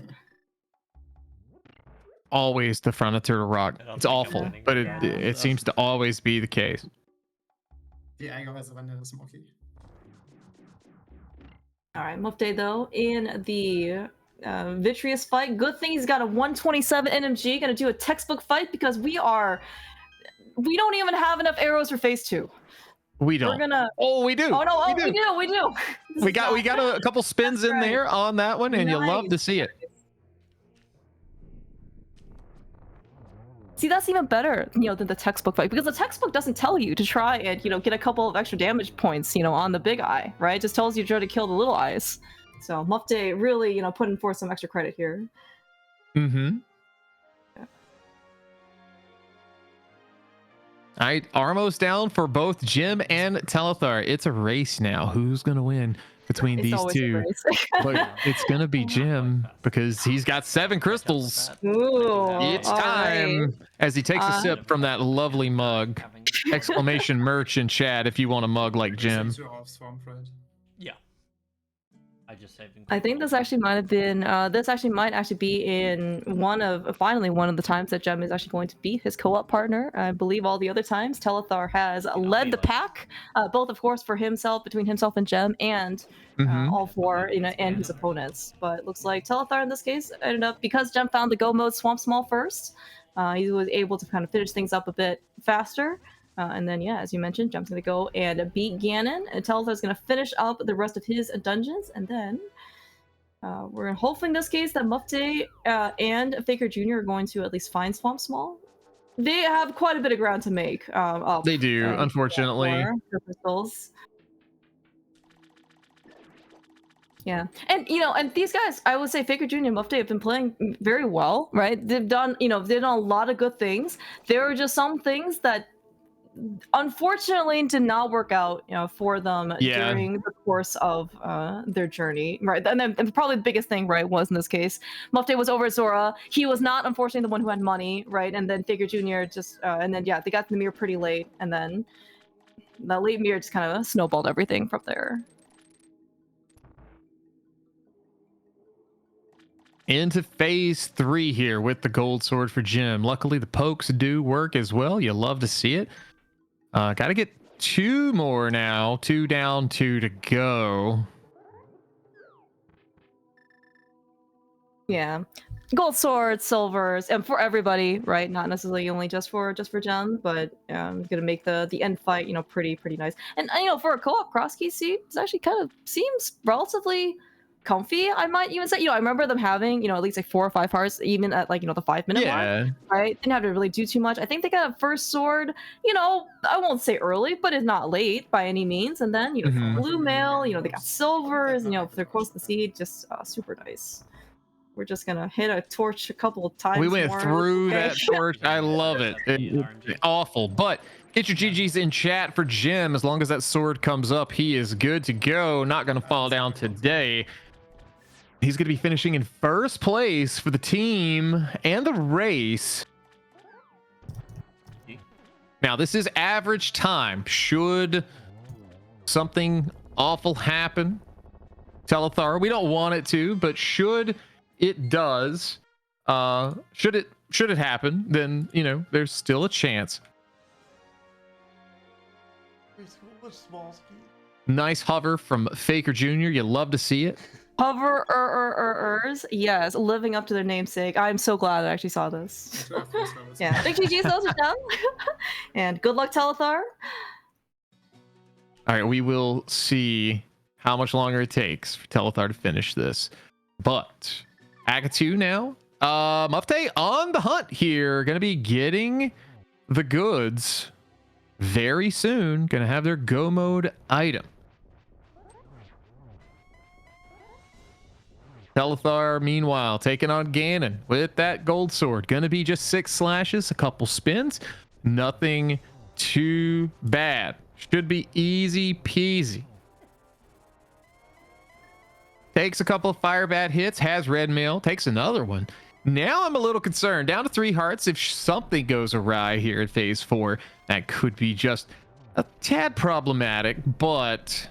Always the front of Turtle Rock. It's awful, but it seems to always be the case. All right, Mufte though in the Vitreous fight. Good thing he's got a 127 NMG. Gonna do a textbook fight because we don't even have enough arrows for phase 2. We don't. We're gonna. Oh, we do. Oh no! Oh, we do. We got a couple spins in there on that one, and you'll love to see it. See, that's even better, than the textbook fight, because the textbook doesn't tell you to try and, get a couple of extra damage points, on the big eye, right? It just tells you to try to kill the little eyes. So Mufte really, putting forth some extra credit here. Mm-hmm. Yeah. All right, Armos down for both Jim and Telethar. It's a race now. Who's gonna win between these two? But it's gonna be Jim because he's got 7 crystals. Ooh, it's time. Right. As he takes a sip from that lovely mug. Exclamation merch in chat if you want a mug like Jim. Yeah. I just saved. I think this actually might have been. This actually might actually be in finally one of the times that Jem is actually going to beat his co-op partner. I believe all the other times Telethar has led the pack, both of course for himself, between himself and Jem, and all four, and his opponents. But it looks like Telethar in this case ended up, because Jem found the go mode Swamp Small first. He was able to kind of finish things up a bit faster. And then, yeah, as you mentioned, Jem's going to go and beat Ganon, and Telethar going to finish up the rest of his dungeons, and then we're hoping in this case that Mufte and Faker Jr. are going to at least find Swamp Small. They have quite a bit of ground to make up. They do, unfortunately. For crystals. Yeah, and and these guys, I would say Faker Jr. and Mufte have been playing very well, right? They've done, they've done a lot of good things. There are just some things that unfortunately did not work out for them during the course of their journey, right? And then probably the biggest thing, right, was in this case Mufte was over Zora. He was not, unfortunately, the one who had money, right? And then Faker Jr. just and then they got the mirror pretty late, and then the late mirror just kind of snowballed everything from there. Into phase 3 here with the gold sword for Jim. Luckily the pokes do work as well. You love to see it. Gotta get 2 more now. 2 down, 2 to go. Yeah, gold swords, silvers, and for everybody, right? Not necessarily only just for Gem, but gonna make the end fight pretty nice. And for a co-op cross key seed, it's actually kind of seems relatively comfy, I might even say. I remember them having at least like 4 or 5 hearts even at like the 5-minute mark, right? Didn't have to really do too much. I think they got a first sword, I won't say early, but it's not late by any means. And then blue mail, they got silvers, if they're close to the seed, just super nice. We're just gonna hit a torch a couple of times. We went through that torch. I love it. It's awful, but get your GGs in chat for Jim. As long as that sword comes up, he is good to go. Not gonna fall down today. He's going to be finishing in first place for the team and the race. Now, this is average time. Should something awful happen, Telethar, we don't want it to, but should it does, should it happen, then, there's still a chance. Nice hover from Faker Jr. You love to see it. Hover yes, living up to their namesake. I'm so glad I actually saw this. Yeah, big GG's, those are done. And good luck, Telethar. All right, we will see how much longer it takes for Telethar to finish this. But Agatu now. Mufte on the hunt here. Gonna be getting the goods very soon. Gonna have their go mode item. Telethar, meanwhile, taking on Ganon with that gold sword. Gonna be just 6 slashes, a couple spins. Nothing too bad. Should be easy peasy. Takes a couple of fire bat hits, has red mail, takes another one. Now I'm a little concerned. Down to 3 hearts. If something goes awry here at phase 4, that could be just a tad problematic, but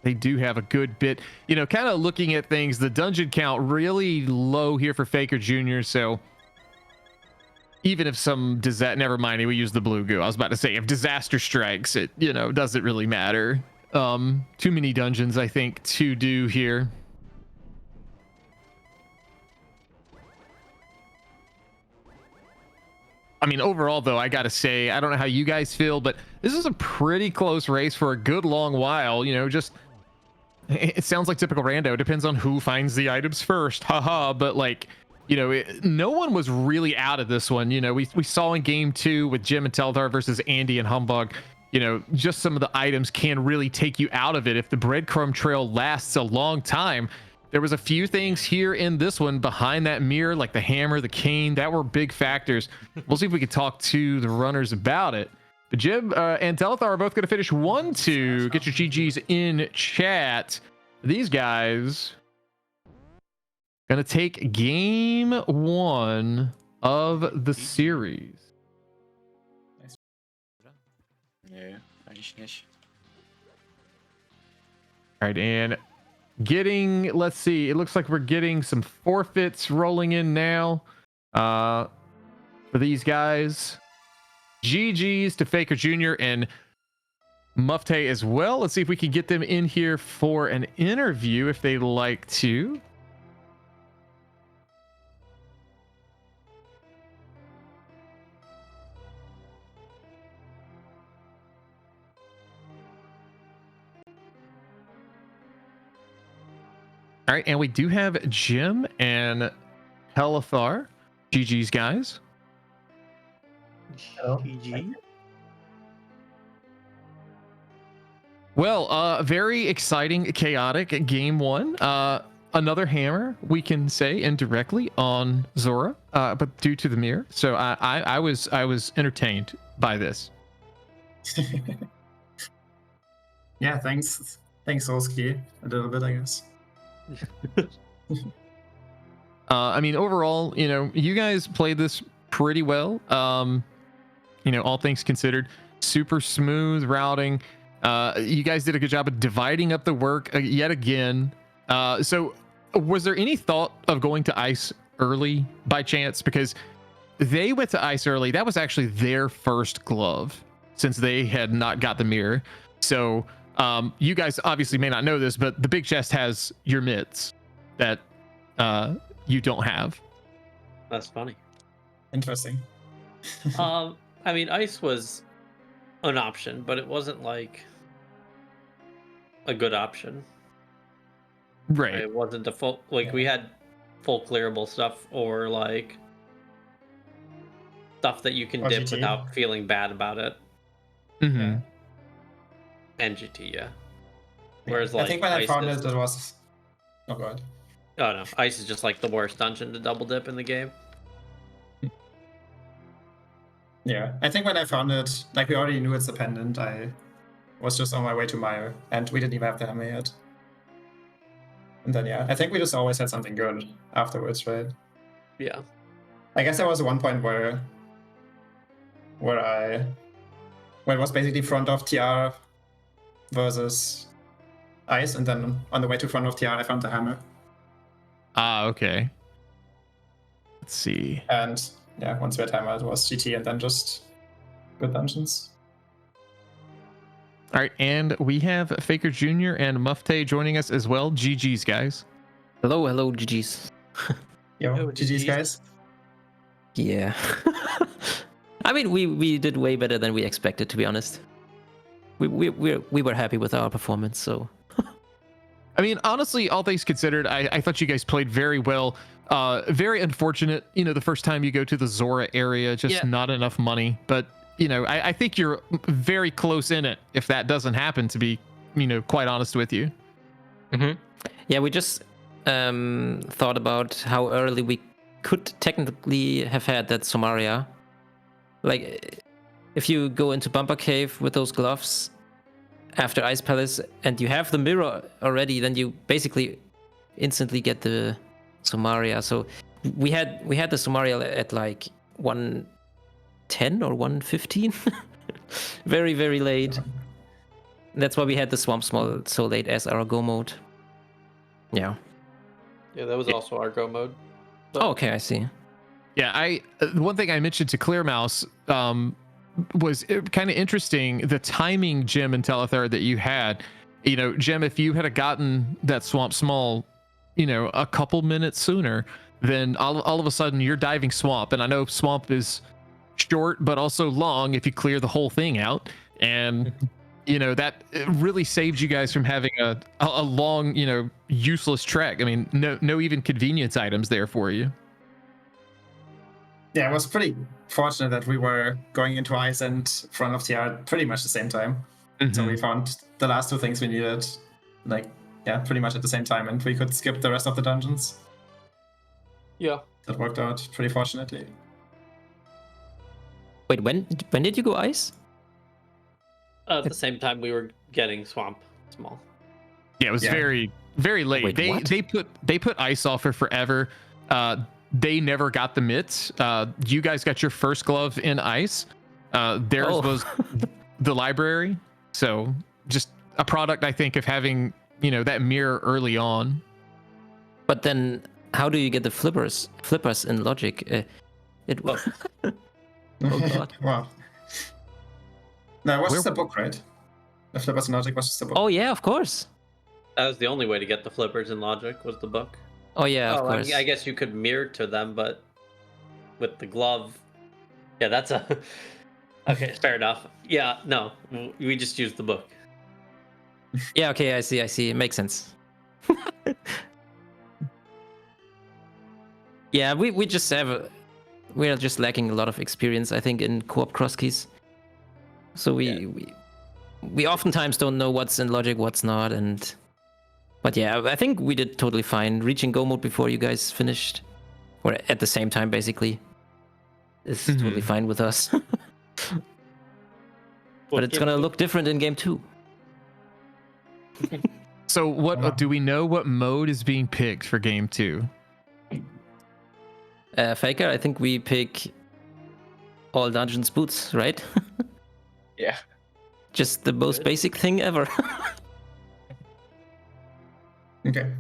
they do have a good bit, kind of looking at things. The dungeon count really low here for Faker Jr. So even if some never mind, we use the blue goo. I was about to say if disaster strikes, it doesn't really matter. Too many dungeons, I think, to do here. I mean, overall, though, I got to say, I don't know how you guys feel, but this is a pretty close race for a good long while. Just it sounds like typical rando. It depends on who finds the items first. Haha. But like, no one was really out of this one. We saw in game 2 with Jim and Telethar versus Andy and Humbug. Just some of the items can really take you out of it if the breadcrumb trail lasts a long time. There was a few things here in this one behind that mirror, like the hammer, the cane, that were big factors. We'll see if we can talk to the runners about it. But Jim and Telethar are both going to finish 1-2. Get your GGs in chat. These guys going to take game 1 of the series. Yeah, All right, and getting, let's see, it looks like we're getting some forfeits rolling in now for these guys. GG's to Faker Jr. and Mufte as well. Let's see if we can get them in here for an interview if they'd like to. All right, and we do have Jim and Helithar. GG's, guys. GG. Well, very exciting, chaotic game one. Another hammer, we can say indirectly on Zora, but due to the mirror. So I was entertained by this. Yeah, thanks, Solski. A little bit, I guess. I mean, overall, you know, you guys played this pretty well. You know, all things considered, super smooth routing. You guys did a good job of dividing up the work yet again. So was there any thought of going to ice early by chance? Because they went to ice early. That was actually their first glove since they had not got the mirror. So you guys obviously may not know this, but the big chest has your mitts that you don't have. That's funny. Interesting. I mean, ice was an option, but it wasn't like a good option. Right. It wasn't the full, like, we had full clearable stuff or like stuff that you can dip GT. without feeling bad about it. Mm-hmm. Yeah. And GT, yeah. Whereas like I think when I ice found is- it was. Oh god. Oh no, ice is just like the worst dungeon to double dip in the game. Yeah, I think when I found it, like we already knew it's a pendant, I was just on my way to Mire, and we didn't even have the hammer yet. And then yeah, I think we just always had something good afterwards, right? Yeah. I guess there was one point where it was basically front of TR versus ice, and then on the way to front of TR I found the hammer. Ah, okay. Let's see. And yeah, once we had hammer it was GT and then just good dungeons. All right, and we have Faker Jr. and Mufte joining us as well. GG's, guys. Hello, GG's. Yo, Yo, GG's GGs. guys. Yeah. I mean, we did way better than we expected, to be honest. We were happy with our performance, so. I mean, honestly, all things considered, I thought you guys played very well. Very unfortunate, you know, the first time you go to the Zora area, just Yeah. not enough money. But, you know, I think you're very close in it if that doesn't happen, to be, you know, quite honest with you. Yeah, we just thought about how early we could technically have had that Somaria. Like, if you go into Bumper Cave with those gloves after Ice Palace and you have the mirror already, then you basically instantly get the Somaria. So we had the Somaria at like 110 or 115. Very, very late. That's why we had the Swamp Small so late as our go mode. Yeah. Yeah, that was also our go mode. Oh, okay, I see. Yeah, one thing I mentioned to Clearmouse was kind of interesting, the timing, Jim and Telethar, that you had. You know, Jim, if you had gotten that Swamp Small, you know, a couple minutes sooner, then all of a sudden you're diving Swamp. And I know Swamp is short, but also long if you clear the whole thing out. And, you know, that it really saved you guys from having a long, you know, useless trek. I mean, no even convenience items there for you. Yeah, it was pretty fortunate that we were going into ice and front of TR pretty much the same time. So we found the last two things we needed, like, yeah, pretty much at the same time, and we could skip the rest of the dungeons. Yeah. That worked out pretty fortunately. Wait, when did you go ice? At the same time we were getting Swamp Small. Yeah, it was Yeah. very, very late. Wait, what? They put ice off for forever. They never got the mitts. You guys got your first glove in ice. Theirs Oh. was the library. So just a product, I think, of having that mirror early on. But then, how do you get the flippers in logic? It was. Oh god. Wow. No, it was Where- just a book, right? The Flippers in Logic was just a book. Oh yeah, of course. That was the only way to get the flippers in Logic, was the book. Oh yeah, of Oh, course. I guess you could mirror to them, but with the glove, yeah, that's a okay. Fair enough. Yeah, no, we just used the book. Yeah, okay, I see. It makes sense. Yeah, we just we're just lacking a lot of experience, I think, in co-op cross keys. So we oftentimes don't know what's in logic, what's not, but yeah, I think we did totally fine. Reaching go mode before you guys finished, or at the same time, basically, is totally fine with us. But it's gonna look different in game 2. So what do we know what mode is being picked for game 2? Faker, I think we pick all dungeons boots, right? Yeah. Just the most basic thing ever. Okay.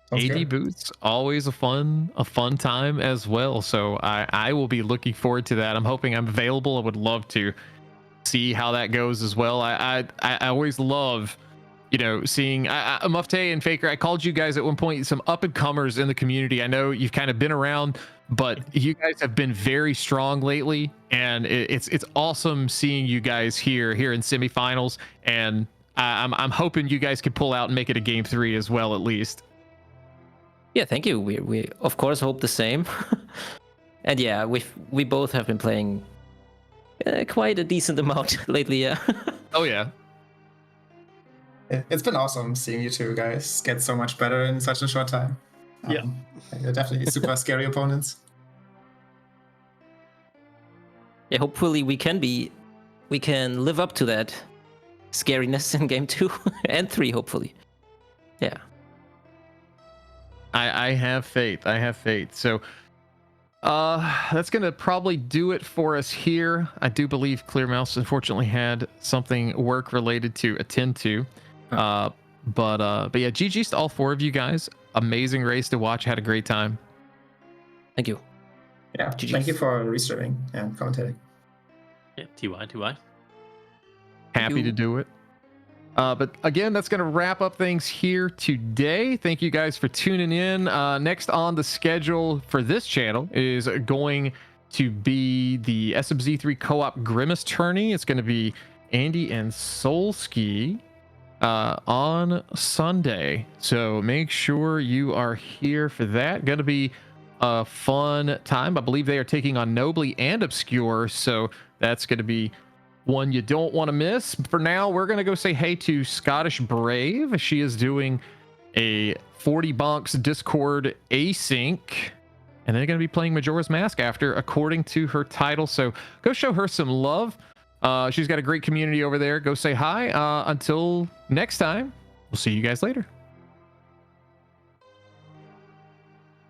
Sounds AD good. boots, always a fun time as well. So I will be looking forward to that. I'm hoping I'm available. I would love to see how that goes as well. I always love, seeing Mufte and Faker. I called you guys at one point some up and comers in the community. I know you've kind of been around, but you guys have been very strong lately, and it's awesome seeing you guys here in semifinals. And I'm hoping you guys can pull out and make it a game 3 as well, at least. Yeah, thank you. We of course hope the same. And yeah, we both have been playing quite a decent amount lately. Yeah. Oh yeah. It's been awesome seeing you two guys get so much better in such a short time. Yeah. You're definitely super scary opponents. Yeah, hopefully we can live up to that scariness in game 2 and 3, hopefully. Yeah. I have faith. So that's gonna probably do it for us here. I do believe Clear Mouse unfortunately had something work related to attend to. But yeah, GG's to all 4 of you guys. Amazing race to watch. Had a great time. Thank you. Yeah. GG's. Thank you for restreaming and commentating. Yeah, TY. Happy you. to do it. But again, that's going to wrap up things here today. Thank you guys for tuning in. Next on the schedule for this channel is going to be the SMZ3 Co-op Grimace Tourney. It's going to be Andy and Solski on Sunday. So make sure you are here for that. Going to be a fun time. I believe they are taking on Nobly and Obscure. So that's going to be one you don't want to miss. For now, we're going to go say hey to Scottish Brave. She is doing a 40 bonks Discord async, and they're going to be playing Majora's Mask after, according to her title. So go show her some love. She's got a great community over there. Go say hi. Until next time, we'll see you guys later.